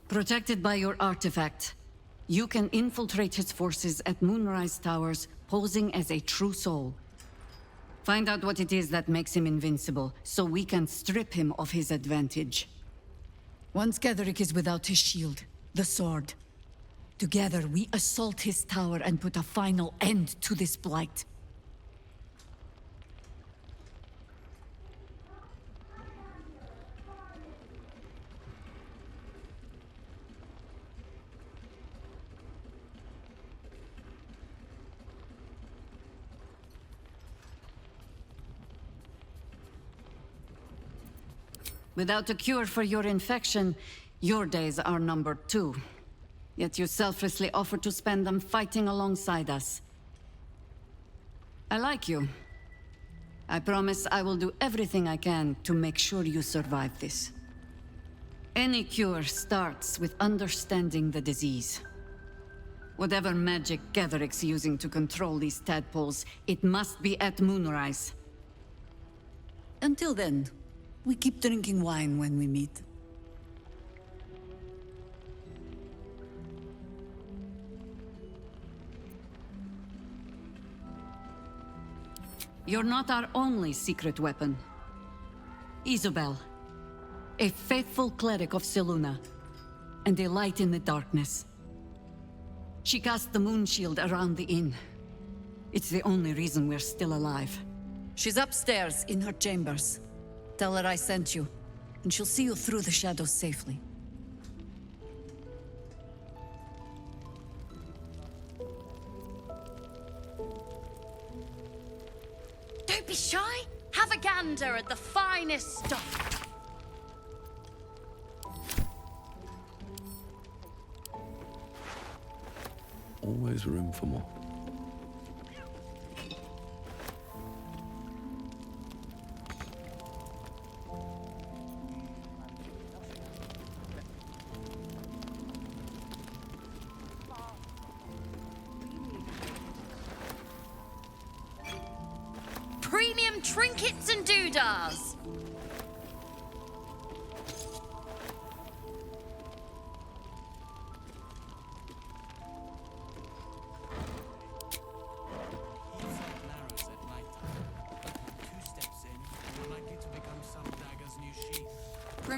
Protected by your artifact, you can infiltrate his forces at Moonrise Towers, posing as a true soul. Find out what it is that makes him invincible, so we can strip him of his advantage. Once Ketheric is without his shield, the sword, together we assault his tower and put a final end to this blight. Without a cure for your infection, your days are numbered too. Yet you selflessly offer to spend them fighting alongside us. I like you. I promise I will do everything I can to make sure you survive this. Any cure starts with understanding the disease. Whatever magic Ketheric's using to control these tadpoles, it must be at Moonrise. Until then, we keep drinking wine when we meet. You're not our only secret weapon. Isobel, a faithful cleric of Selûne, and a light in the darkness. She cast the moon shield around the inn. It's the only reason we're still alive. She's upstairs in her chambers. Tell her I sent you, and she'll see you through the shadows safely. Don't be shy. Have a gander at the finest stuff. Always room for more. Premium trinkets and doodahs.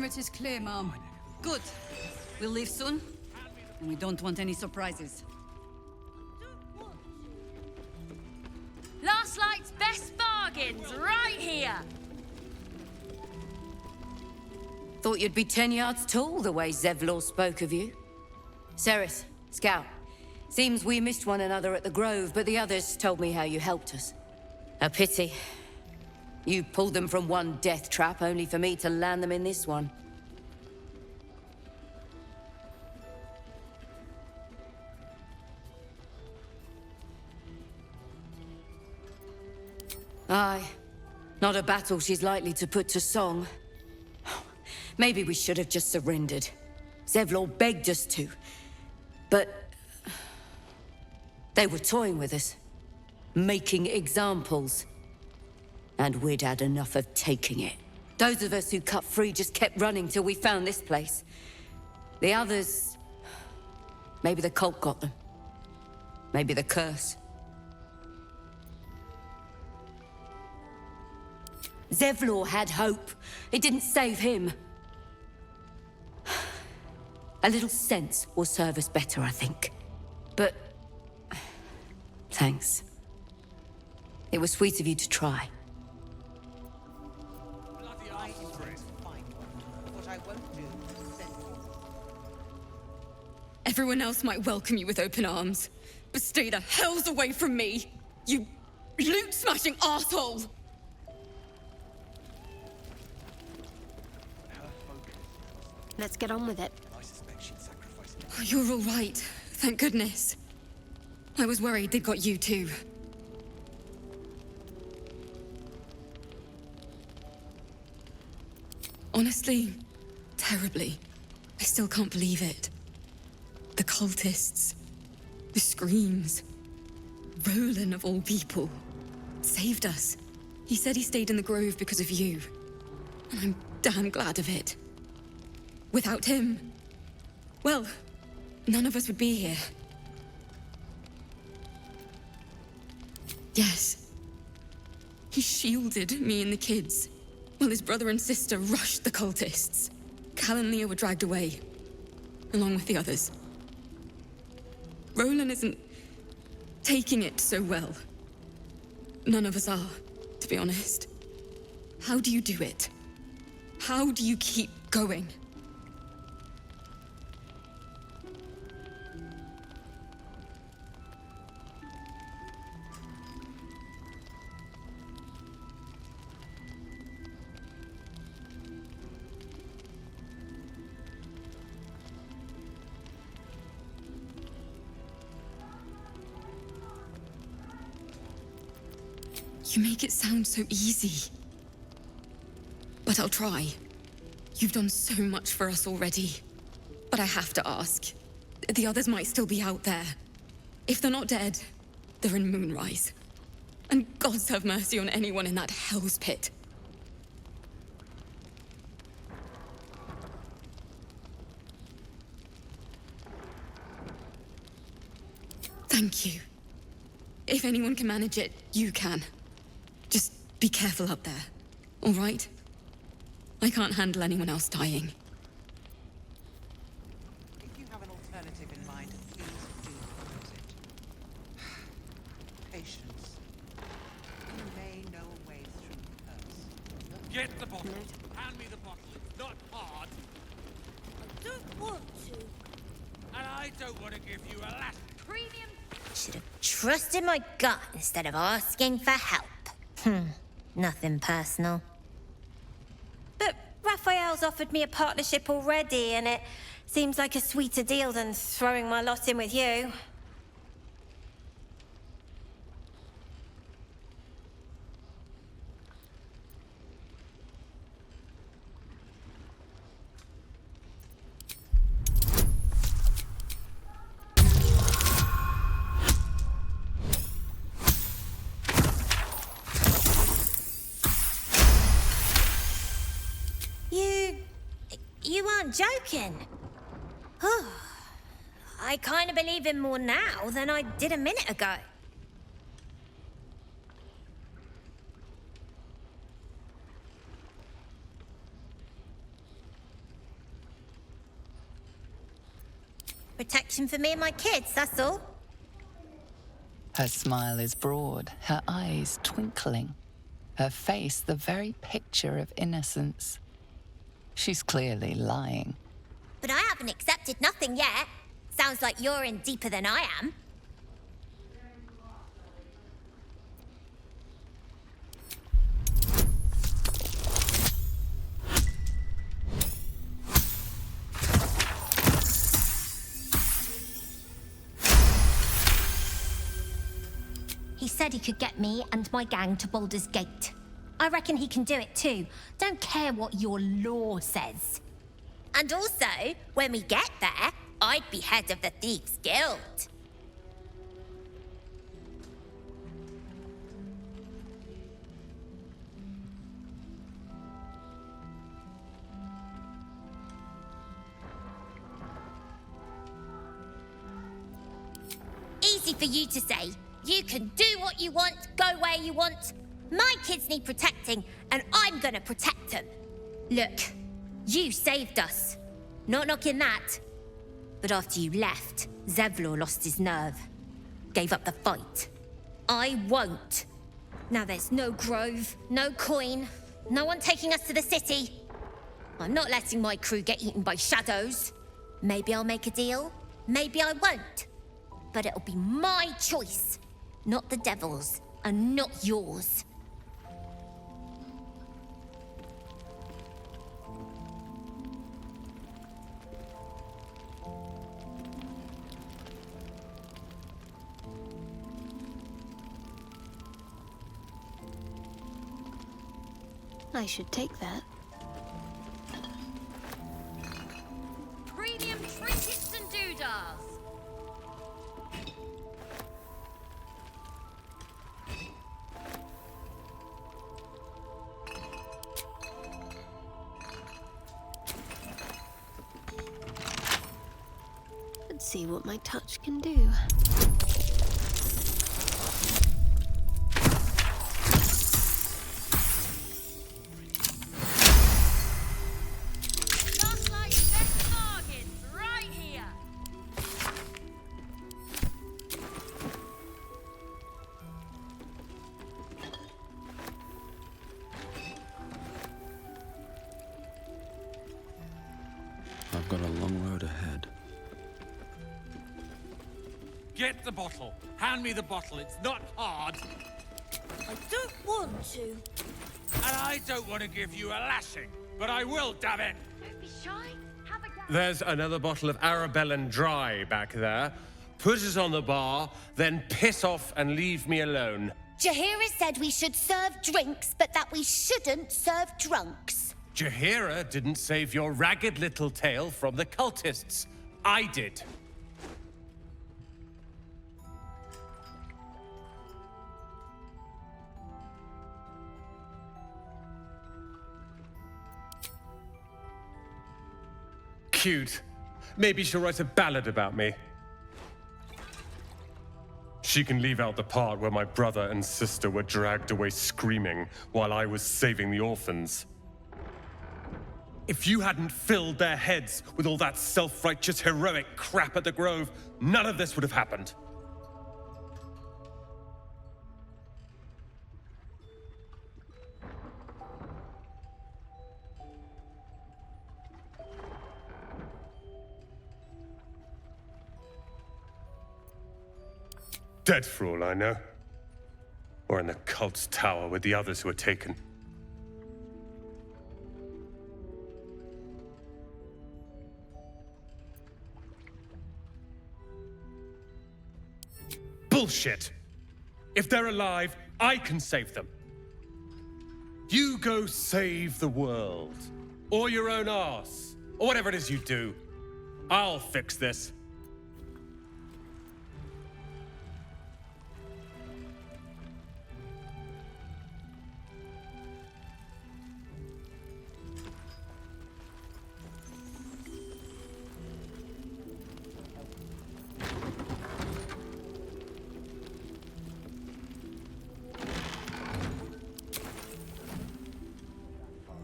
perimeter's clear, Mom. Good. We'll leave soon, and we don't want any surprises. Last Light's best bargains, right here! Thought you'd be 10 yards tall the way Zevlor spoke of you. Ceres, Scout. Seems we missed one another at the Grove, but the others told me how you helped us. A pity. You pulled them from one death trap, only for me to land them in this one. Aye. Not a battle she's likely to put to song. Maybe we should have just surrendered. Zevlor begged us to. But they were toying with us, making examples. And we'd had enough of taking it. Those of us who cut free just kept running till we found this place. The others... maybe the cult got them. Maybe the curse. Zevlor had hope. It didn't save him. A little sense will serve us better, I think. But... thanks. It was sweet of you to try. Everyone else might welcome you with open arms, but stay the hells away from me, you loot-smashing asshole! Let's get on with it. Oh, you're all right, thank goodness. I was worried they'd got you too. Honestly, terribly. I still can't believe it. The cultists, the screams. Roland, of all people, saved us. He said he stayed in the Grove because of you. And I'm damn glad of it. Without him, well, none of us would be here. Yes. He shielded me and the kids, while his brother and sister rushed the cultists. Cal and Leah were dragged away, along with the others. Roland isn't taking it so well. None of us are, to be honest. How do you do it? How do you keep going? You make it sound so easy. But I'll try. You've done so much for us already. But I have to ask. The others might still be out there. If they're not dead, they're in Moonrise. And gods have mercy on anyone in that hell's pit. Thank you. If anyone can manage it, you can. Just be careful up there, all right? I can't handle anyone else dying. If you have an alternative in mind, please do propose it. Patience. You may know a way through the curse. Get the bottle. Hand me the bottle. It's not hard. I don't want to. And I don't want to give you a last Premium. Should have trusted my gut instead of asking for help. Nothing personal. But Raphael's offered me a partnership already, and it seems like a sweeter deal than throwing my lot in with you. You aren't joking. I kind of believe him more now than I did a minute ago. Protection for me and my kids, that's all. Her smile is broad, her eyes twinkling, her face the very picture of innocence. She's clearly lying. But I haven't accepted nothing yet. Sounds like you're in deeper than I am. He said he could get me and my gang to Baldur's Gate. I reckon he can do it too. Don't care what your law says. And also, when we get there, I'd be head of the Thieves' Guild. Easy for you to say. You can do what you want, go where you want. My kids need protecting, and I'm gonna protect them. Look, you saved us. Not knocking that. But after you left, Zevlor lost his nerve. Gave up the fight. I won't. Now there's no grove, no coin, no one taking us to the city. I'm not letting my crew get eaten by shadows. Maybe I'll make a deal, maybe I won't. But it'll be my choice, not the devil's, and not yours. I should take that. Premium trinkets and doodahs. Let's see what my touch can do. I've got a long road ahead. Get the bottle. Hand me the bottle. It's not hard. I don't want to. And I don't want to give you a lashing, but I will, damn it. Don't be shy. Have a go. There's another bottle of Arabellan Dry back there. Put it on the bar, then piss off and leave me alone. Jahira said we should serve drinks, but that we shouldn't serve drunks. Jahira didn't save your ragged little tail from the cultists. I did. Cute. Maybe she'll write a ballad about me. She can leave out the part where my brother and sister were dragged away screaming while I was saving the orphans. If you hadn't filled their heads with all that self-righteous heroic crap at the Grove, none of this would have happened. Dead for all I know. Or in the cult's tower with the others who were taken. Bullshit! If they're alive, I can save them. You go save the world. Or your own arse. Or whatever it is you do. I'll fix this.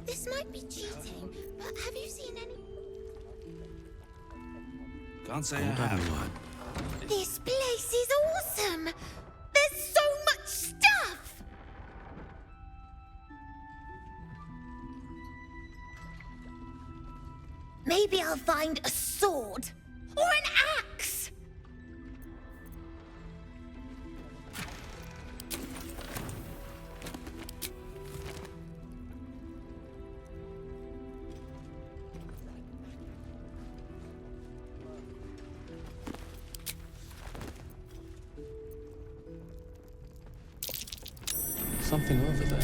This might be cheating, but have you seen any... Can't say I Hold on, have. what? This place is awesome! There's so much stuff! Maybe I'll find a sword or an axe! Something over there.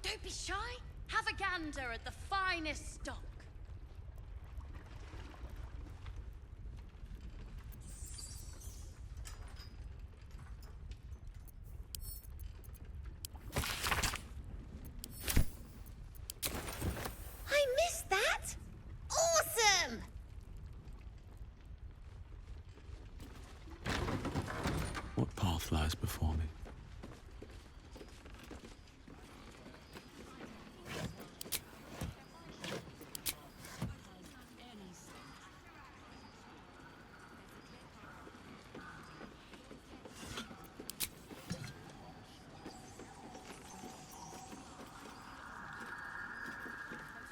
Don't be shy. Have a gander at the finest stock. I missed that! Awesome! What path lies before me?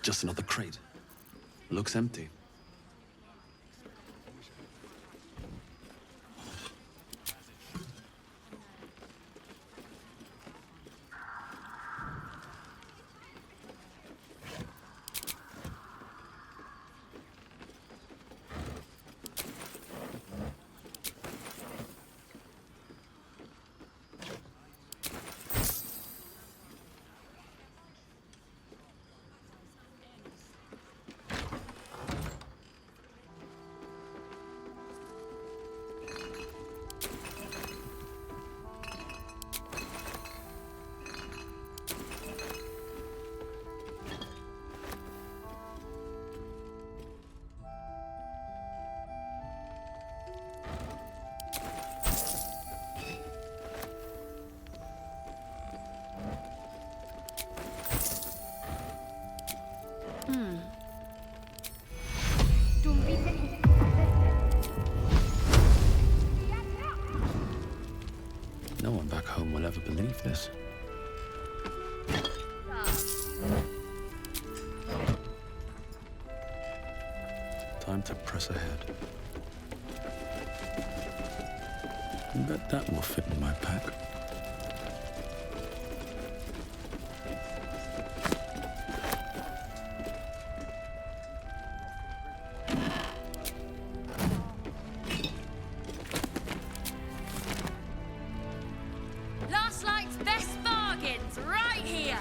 Just another crate. Looks empty. No one back home will ever believe this. Time to press ahead. Bet that will fit in my pack. Last Light's best bargains right here.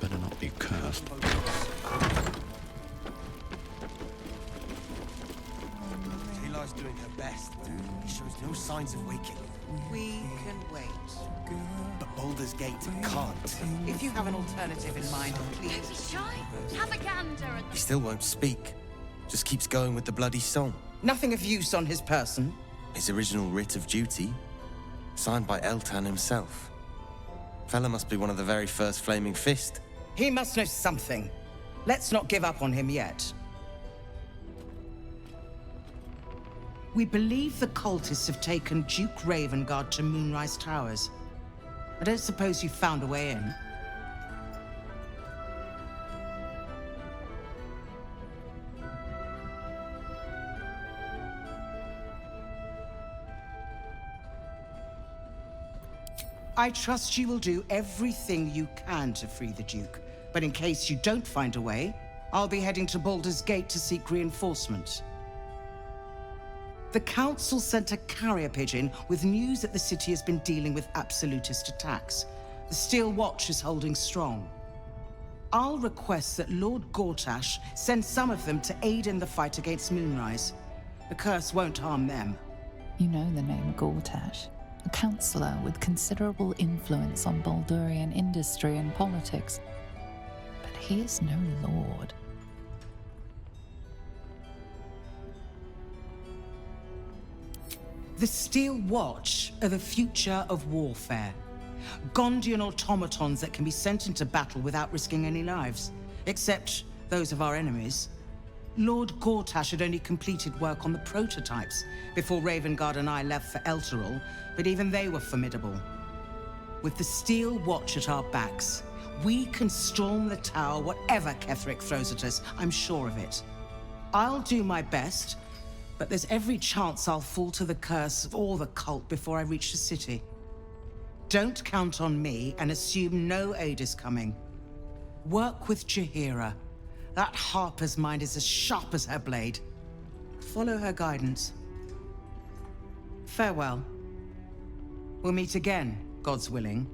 Better not be cursed. Taylor's doing her best. He shows no signs of waking. We can wait. But Baldur's Gate can't. If you have an alternative in mind, Don't be please. shy. Have a gander at He still won't speak. Just keeps going with the bloody song. Nothing of use on his person. His original writ of duty, signed by Eltan himself. Fella must be one of the very first Flaming Fist. He must know something. Let's not give up on him yet. We believe the cultists have taken Duke Ravengard to Moonrise Towers. I don't suppose you found a way in. I trust you will do everything you can to free the Duke. But in case you don't find a way, I'll be heading to Baldur's Gate to seek reinforcement. The Council sent a carrier pigeon with news that the city has been dealing with absolutist attacks. The Steel Watch is holding strong. I'll request that Lord Gortash send some of them to aid in the fight against Moonrise. The curse won't harm them. You know the name Gortash. a councillor with considerable influence on Baldurian industry and politics. But he is no lord. The Steel Watch are the future of warfare. Gondian automatons that can be sent into battle without risking any lives, except those of our enemies. Lord Gortash had only completed work on the prototypes before Ravengard and I left for Elturel, but even they were formidable. With the Steel Watch at our backs, we can storm the tower whatever Ketheric throws at us, I'm sure of it. I'll do my best, but there's every chance I'll fall to the curse or the cult before I reach the city. Don't count on me and assume no aid is coming. Work with Jaheira. That Harper's mind is as sharp as her blade. Follow her guidance. Farewell. We'll meet again, God's willing.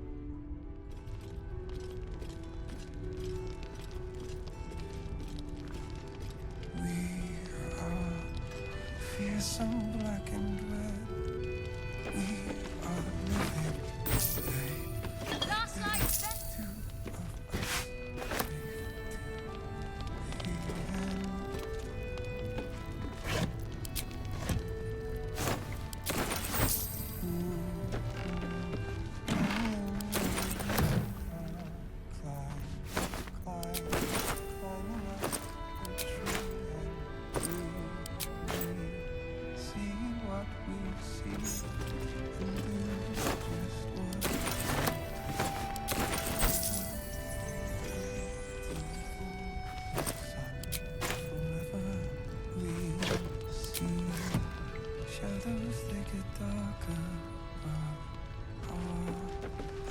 Fearsome black and red, we are living today. Last light,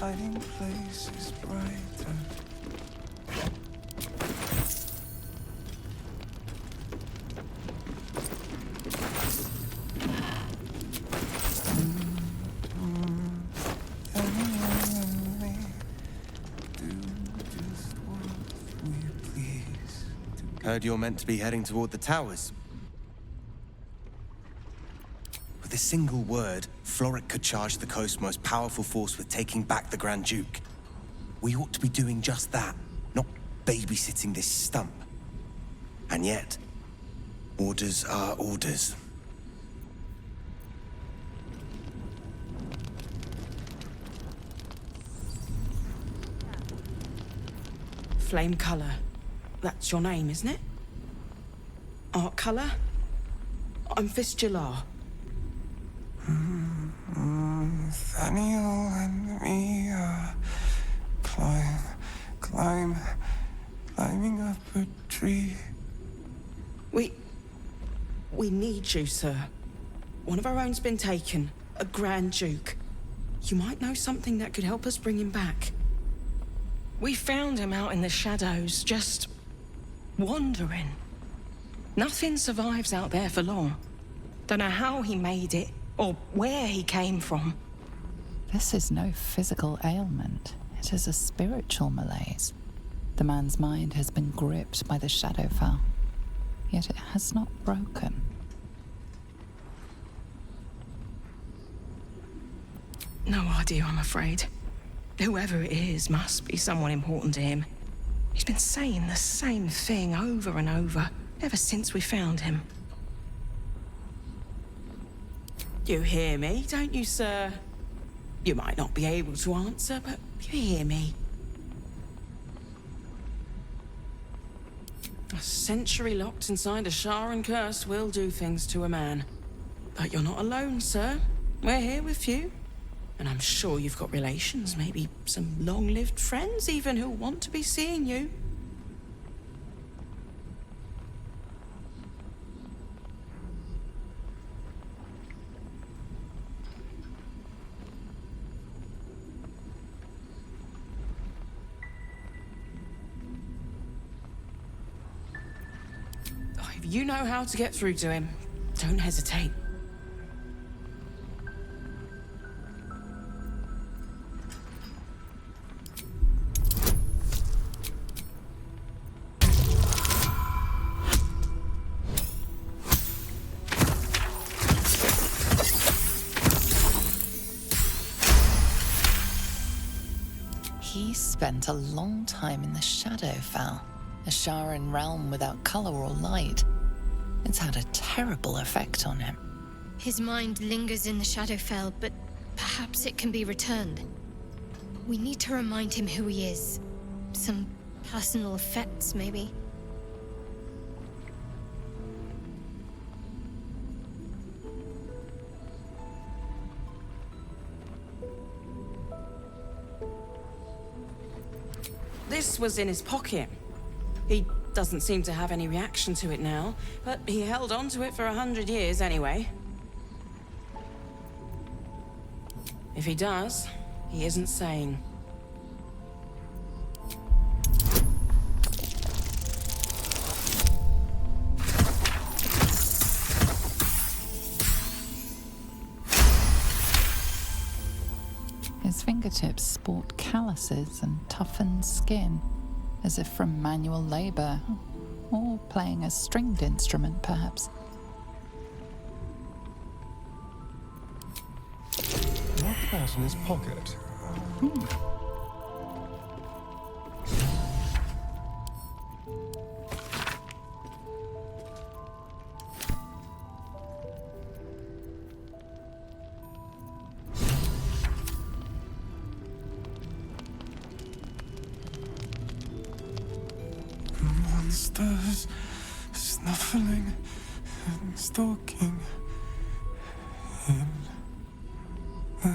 hiding place is brighter. Heard you're meant to be heading toward the towers. With a single word, Floric could charge the coast's most powerful force with taking back the Grand Duke. We ought to be doing just that, not babysitting this stump. And yet, orders are orders. Flame Colour. That's your name, isn't it? Art Colour? I'm Fistula. Nathaniel and me are climbing up a tree. We need you, sir. One of our own's been taken, a Grand Duke. You might know something that could help us bring him back. We found him out in the shadows, just wandering. Nothing survives out there for long. Don't know how he made it, or where he came from. This is no physical ailment. It is a spiritual malaise. The man's mind has been gripped by the Shadowfell, yet it has not broken. No idea, I'm afraid. Whoever it is must be someone important to him. He's been saying the same thing over and over, ever since we found him. You hear me, don't you, sir? You might not be able to answer, but you hear me. A century locked inside a Sharan curse will do things to a man. But you're not alone, sir. We're here with you. And I'm sure you've got relations, maybe some long-lived friends even, who'll want to be seeing you. If you know how to get through to him, don't hesitate. spent a long time in the Shadowfell, a Sharan realm without color or light. It's had a terrible effect on him. His mind lingers in the Shadowfell, but perhaps it can be returned. We need to remind him who he is. Some personal effects, maybe. This was in his pocket. He doesn't seem to have any reaction to it now, but he held on to it for 100 years anyway. If he does, he isn't sane. His fingertips sport calluses and toughened skin, as if from manual labor, or playing a stringed instrument, perhaps. What's that in his pocket? Monsters snuffling and stalking in the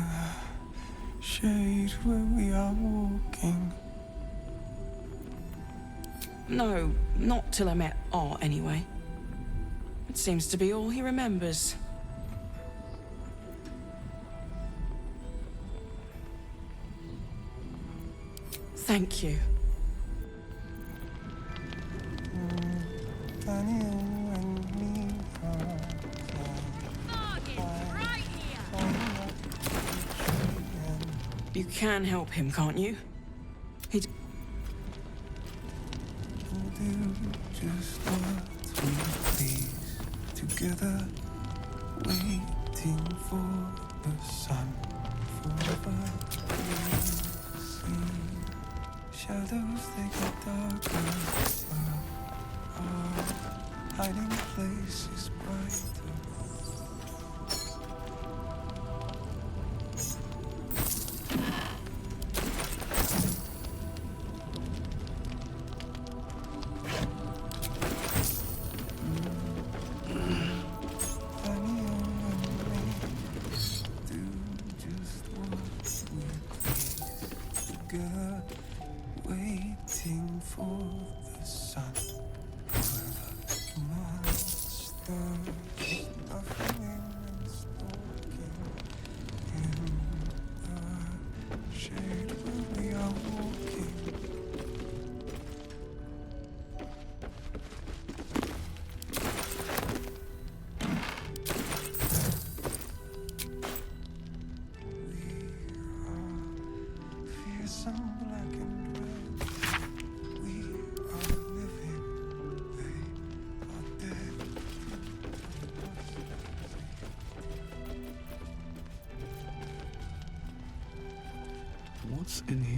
shade where we are walking. No, not till I met Art, anyway. It seems to be all he remembers. Thank you. Daniel and me are You can help him, can't you? He'd... do just what we please, together, waiting for the sun. Forever we see shadows, they get darker. Our hiding place is brighter. Waiting for the sun. Monsters snuffling and stalking in the shade where we are walking. We are fearsome, black and red. We are living, they are dead. What's in here?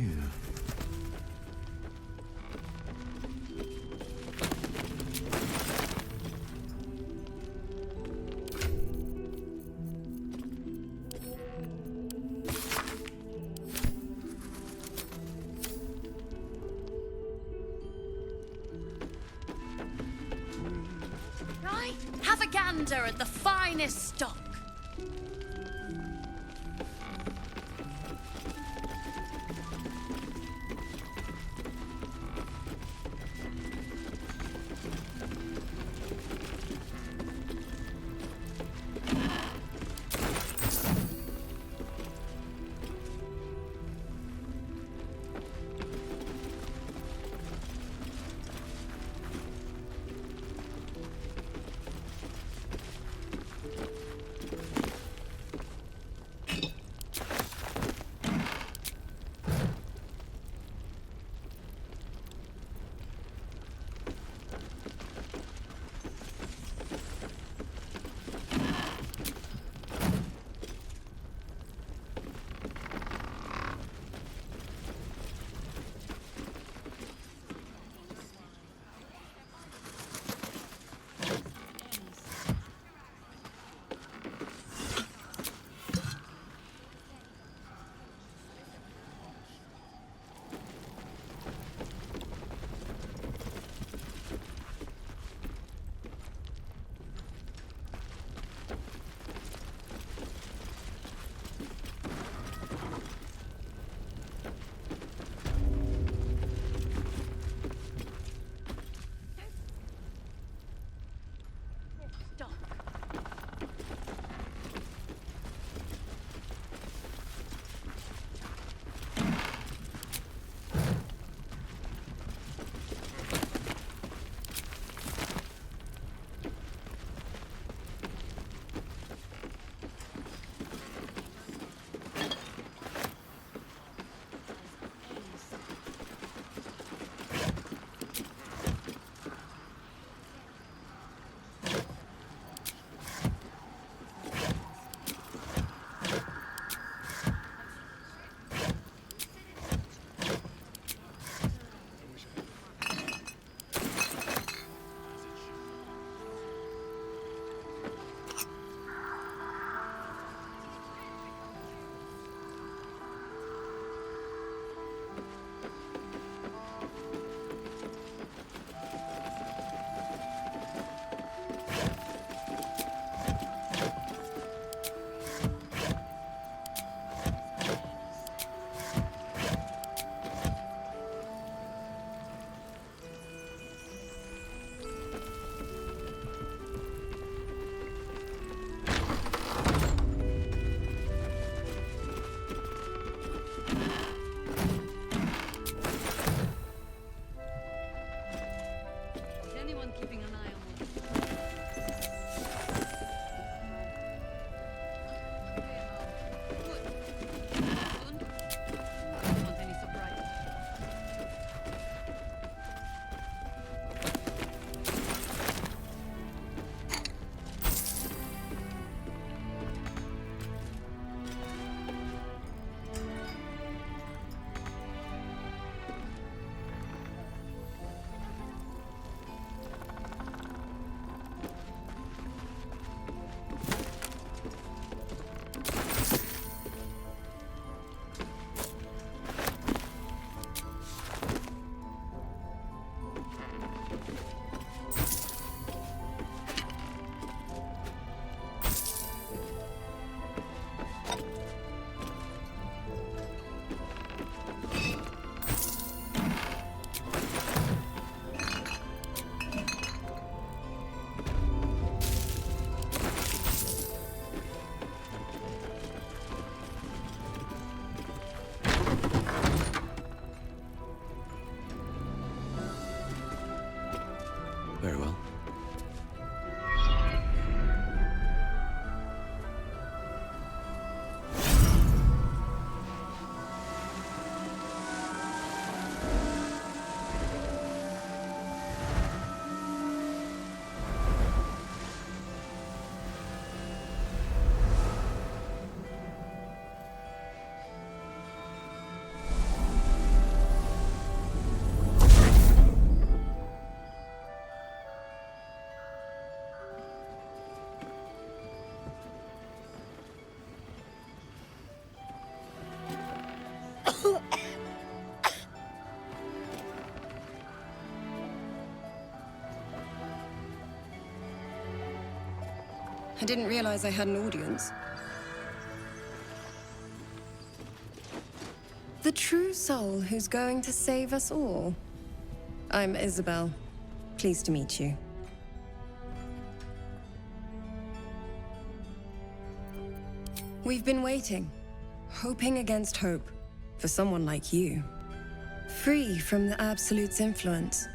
Right? Have a gander at the finest stock. Very well. I didn't realize I had an audience. The true soul who's going to save us all. I'm Isobel. Pleased to meet you. We've been waiting, hoping against hope, for someone like you. Free from the Absolute's influence,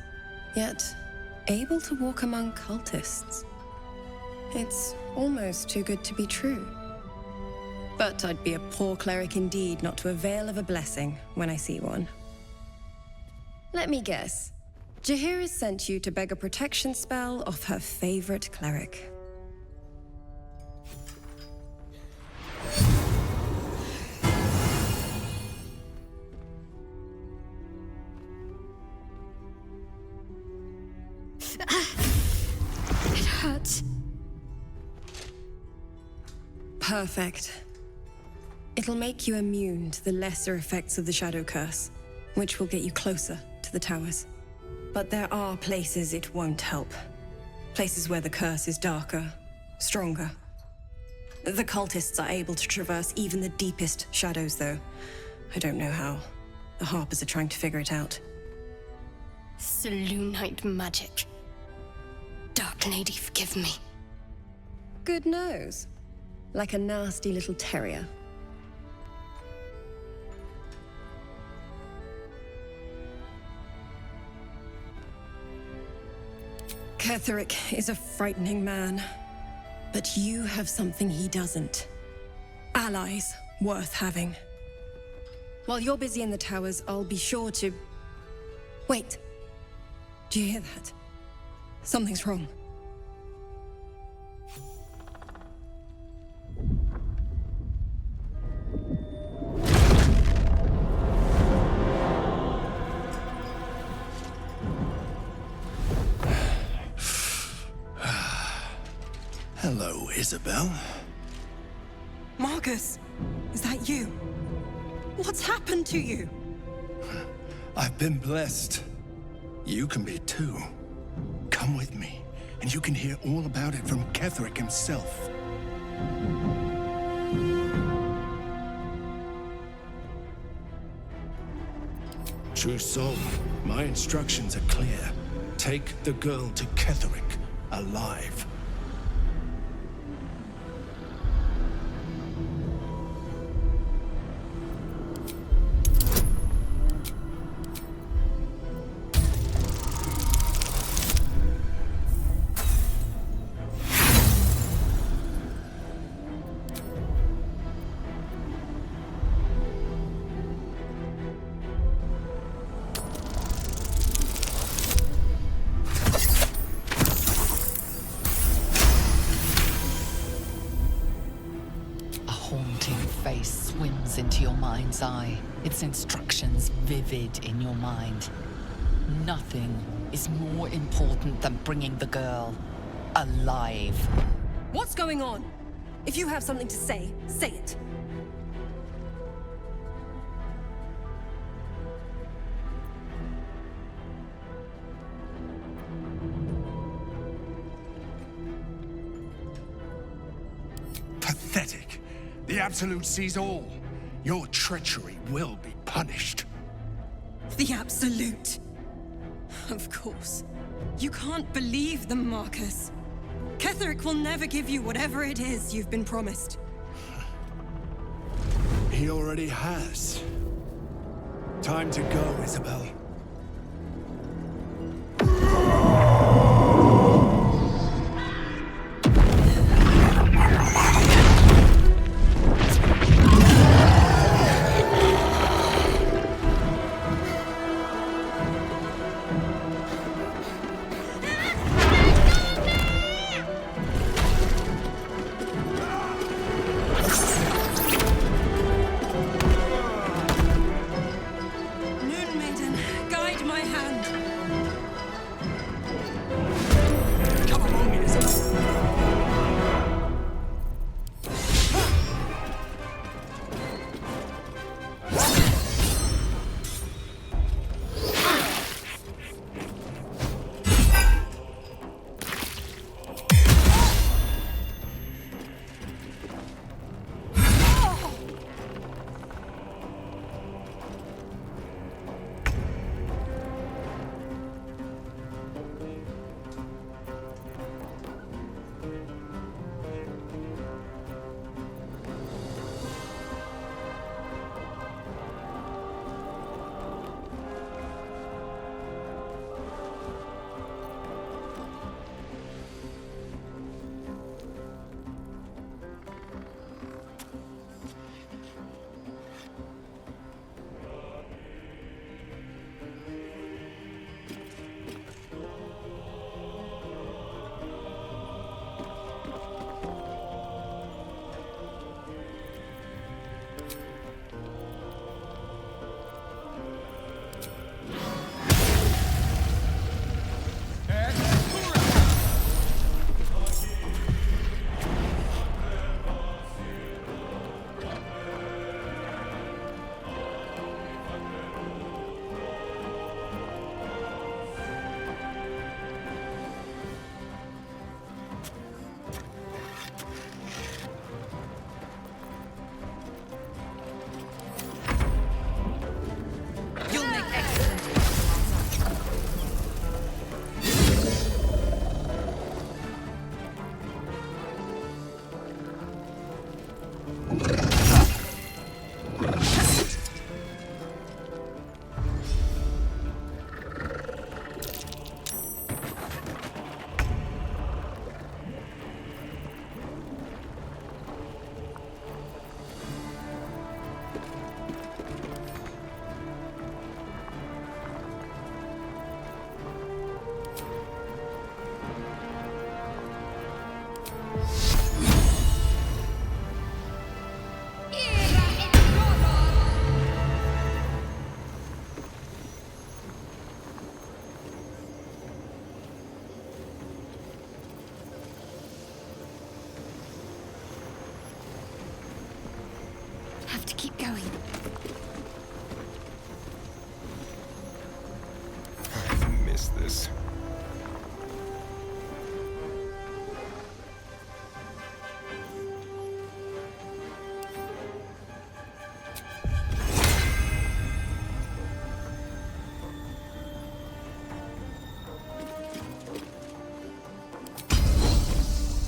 yet able to walk among cultists. It's almost too good to be true. But I'd be a poor cleric indeed not to avail of a blessing when I see one. Let me guess. Jaheira sent you to beg a protection spell off her favorite cleric. It hurts. Perfect. It'll make you immune to the lesser effects of the Shadow Curse, which will get you closer to the towers. But there are places it won't help. Places where the curse is darker, stronger. The cultists are able to traverse even the deepest shadows, though. I don't know how. The Harpers are trying to figure it out. Selûnite magic. Dark Lady, forgive me. Good nose. Like a nasty little terrier. Ketheric is a frightening man. But you have something he doesn't. Allies worth having. While you're busy in the towers, I'll be sure to... Wait. Do you hear that? Something's wrong. Hello, Isobel. Marcus, is that you? What's happened to you? I've been blessed. You can be too. Come with me, and you can hear all about it from Ketheric himself. True soul, my instructions are clear. Take the girl to Ketheric, alive. Face swims into your mind's eye, its instructions vivid in your mind. Nothing is more important than bringing the girl alive. What's going on? If you have something to say, say it. Pathetic. The Absolute sees all. Your treachery will be punished. The Absolute. Of course. You can't believe them, Marcus. Ketheric will never give you whatever it is you've been promised. He already has. Time to go, Isobel. missed this.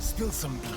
Spill some blood.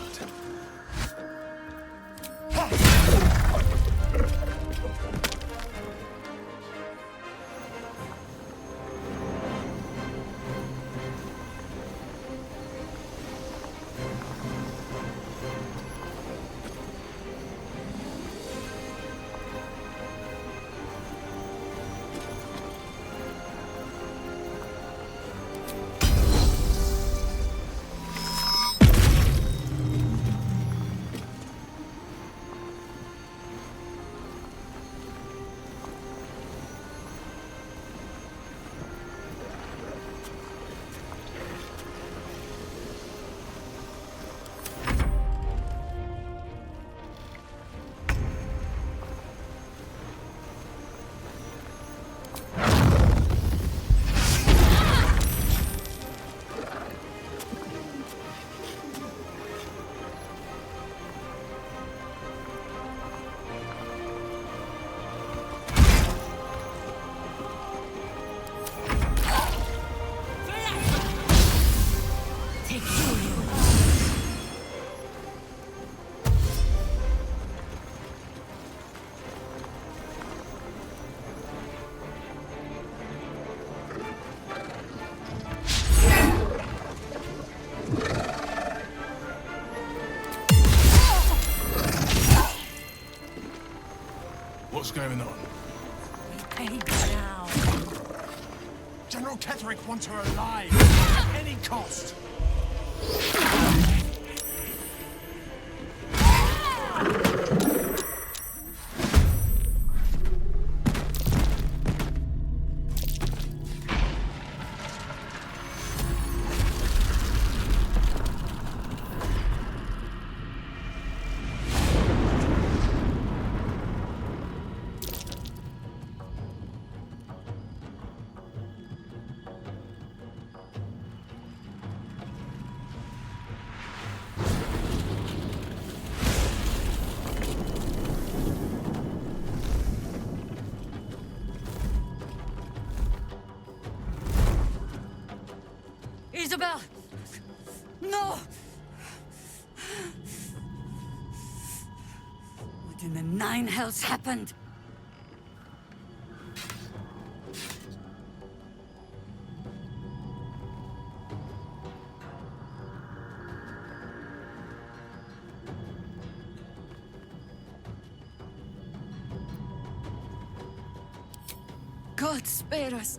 What's going on? Ain't now. General Ketherick wants her alive, at any cost. Isobel! No! What in the nine hells happened? God spare us!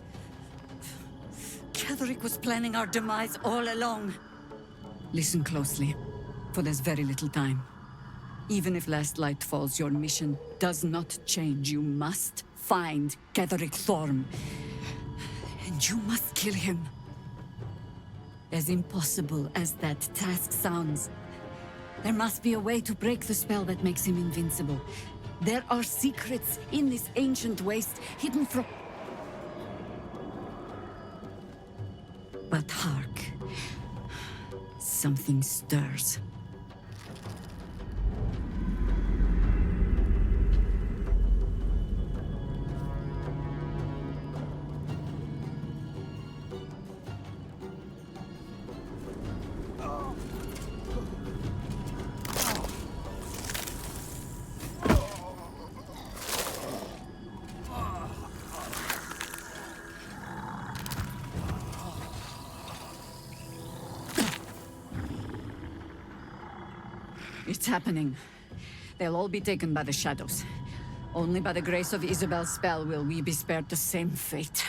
Ketherick was planning our demise all along. Listen closely, for there's very little time. Even if last light falls, your mission does not change. You must find Ketherick Thorm. And you must kill him. As impossible as that task sounds, there must be a way to break the spell that makes him invincible. There are secrets in this ancient waste, hidden from... But hark. Something stirs. It's happening. They'll all be taken by the shadows. Only by the grace of Isobel's spell will we be spared the same fate.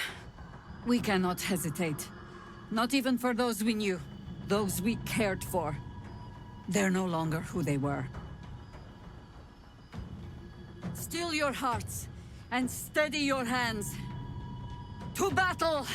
We cannot hesitate. Not even for those we knew. Those we cared for. They're no longer who they were. Still your hearts, and steady your hands. To battle!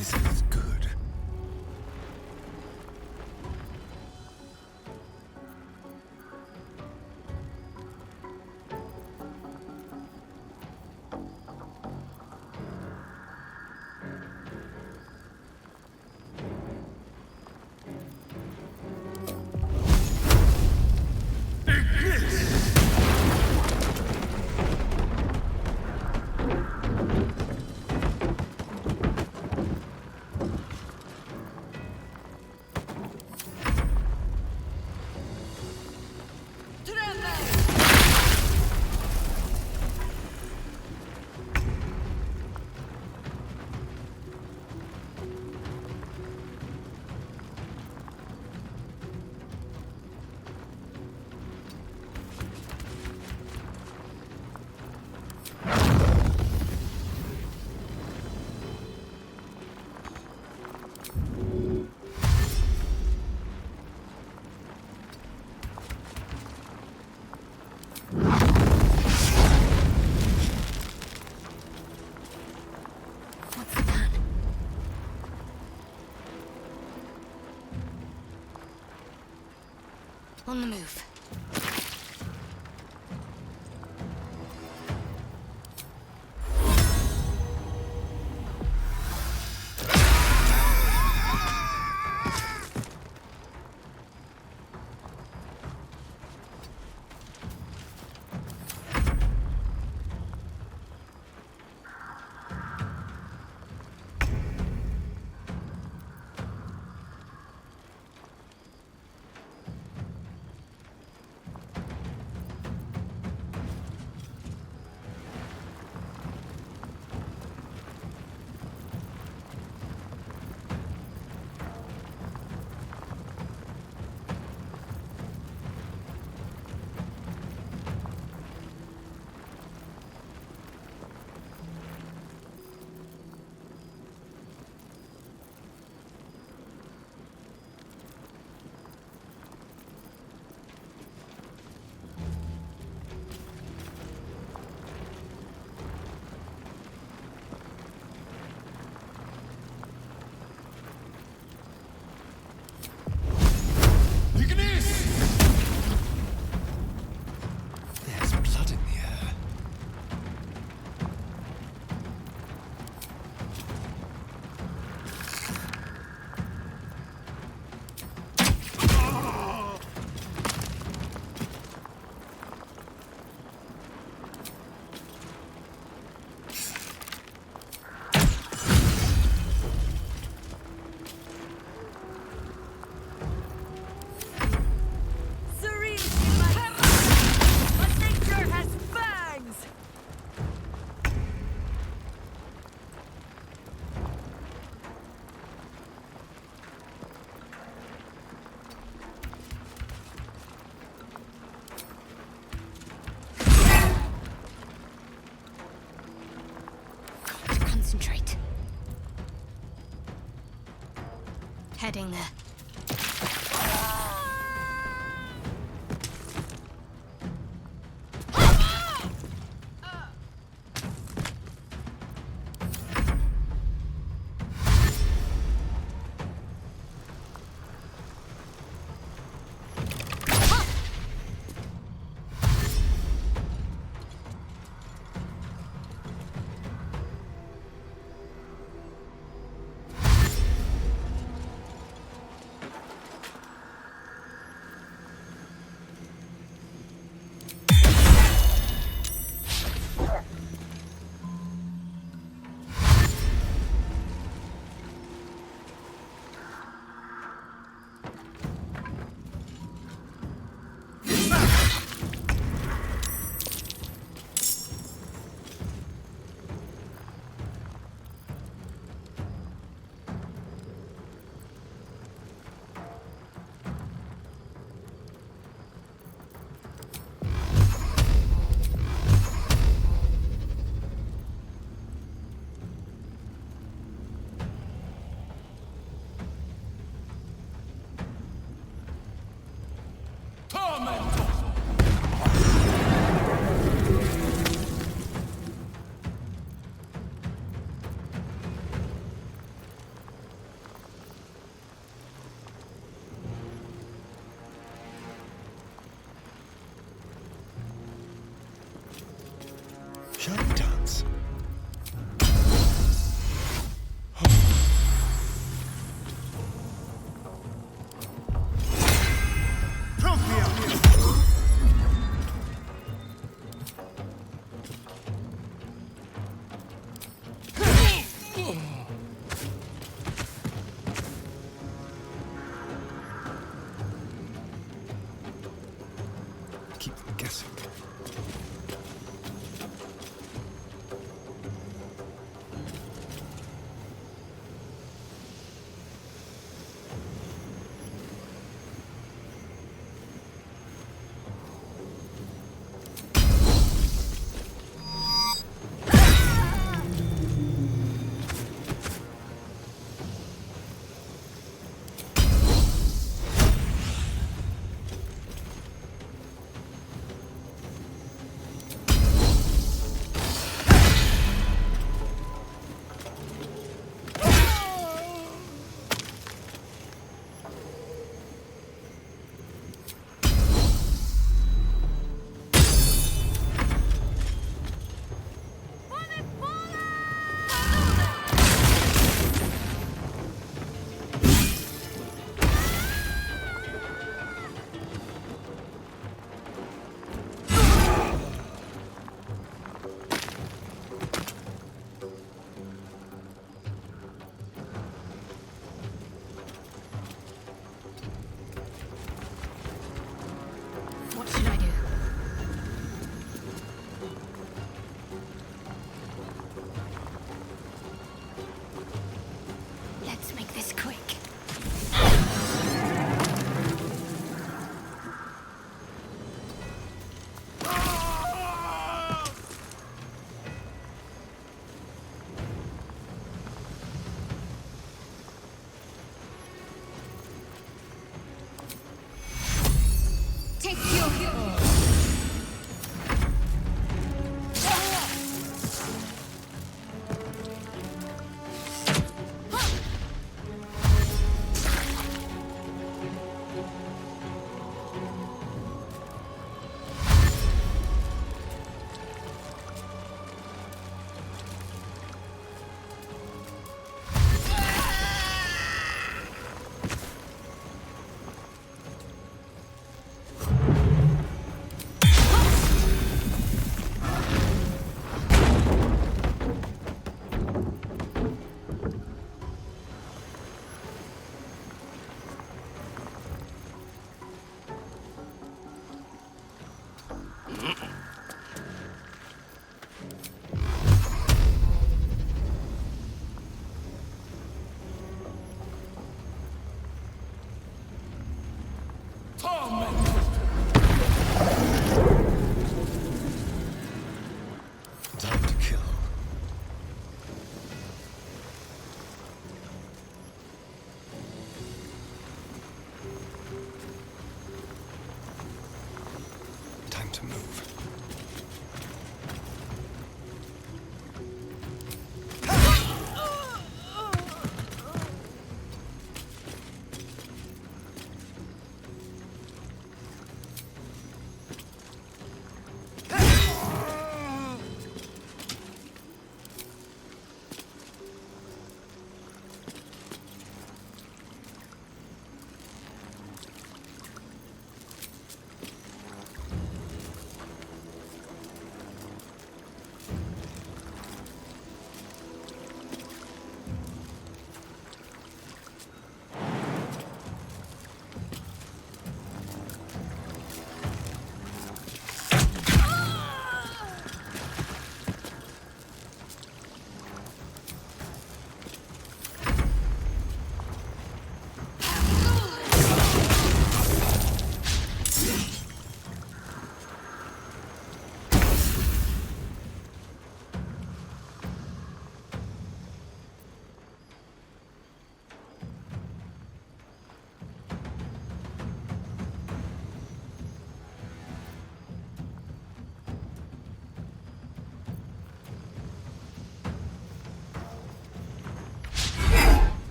This feels good. On the move. There's blood in the air. Concentrate. Heading there.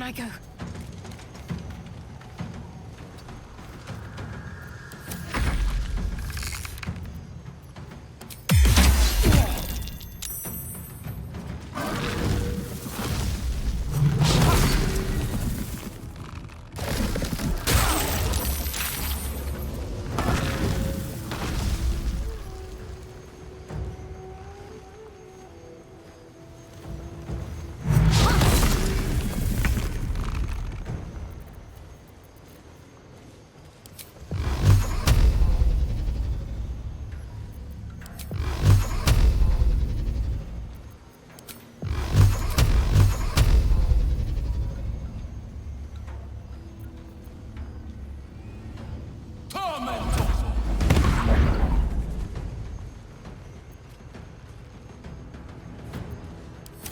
I go.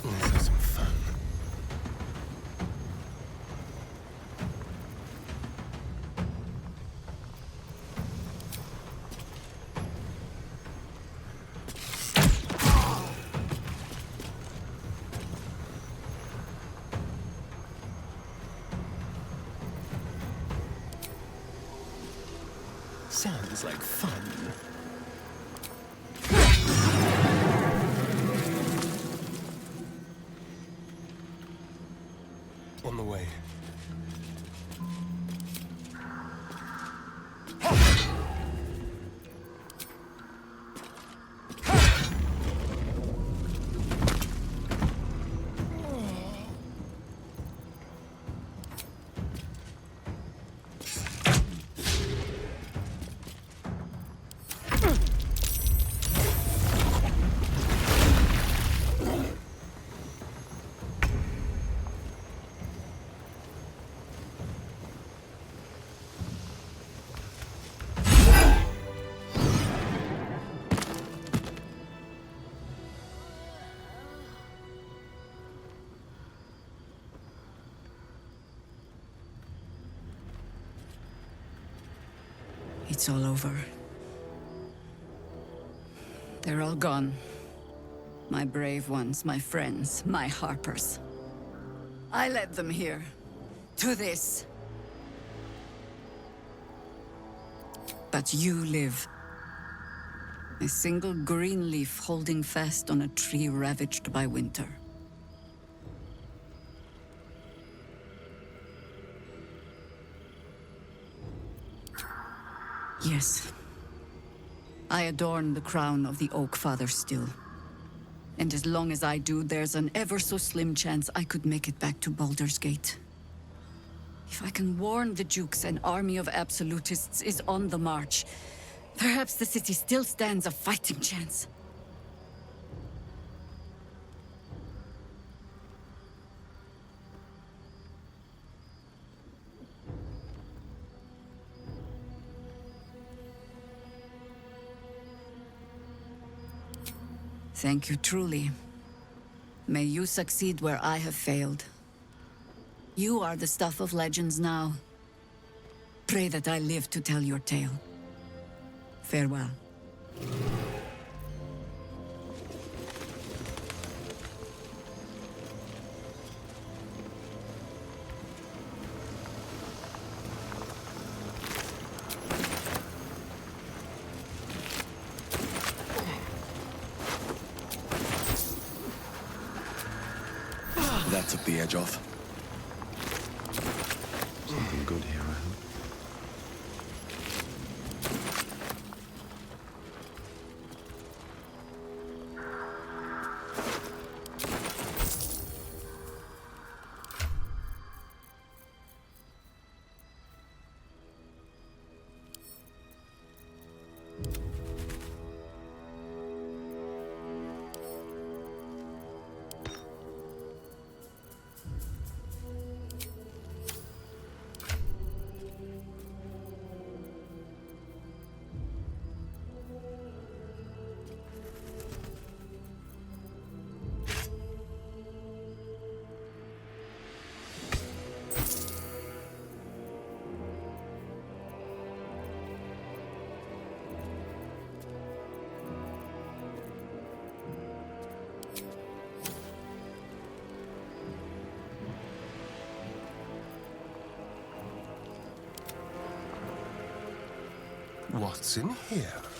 Let's have some fun. Sounds like fun. On the way. It's all over. They're all gone. My brave ones, my friends, my Harpers. I led them here. To this. But you live. A single green leaf holding fast on a tree ravaged by winter. Yes. I adorn the crown of the Oak Father still. And as long as I do, there's an ever so slim chance I could make it back to Baldur's Gate. If I can warn the Dukes an army of absolutists is on the march, perhaps the city still stands a fighting chance. Thank you truly. May you succeed where I have failed. You are the stuff of legends now. Pray that I live to tell your tale. Farewell. That took the edge off. Something good here, I hope. What's in here?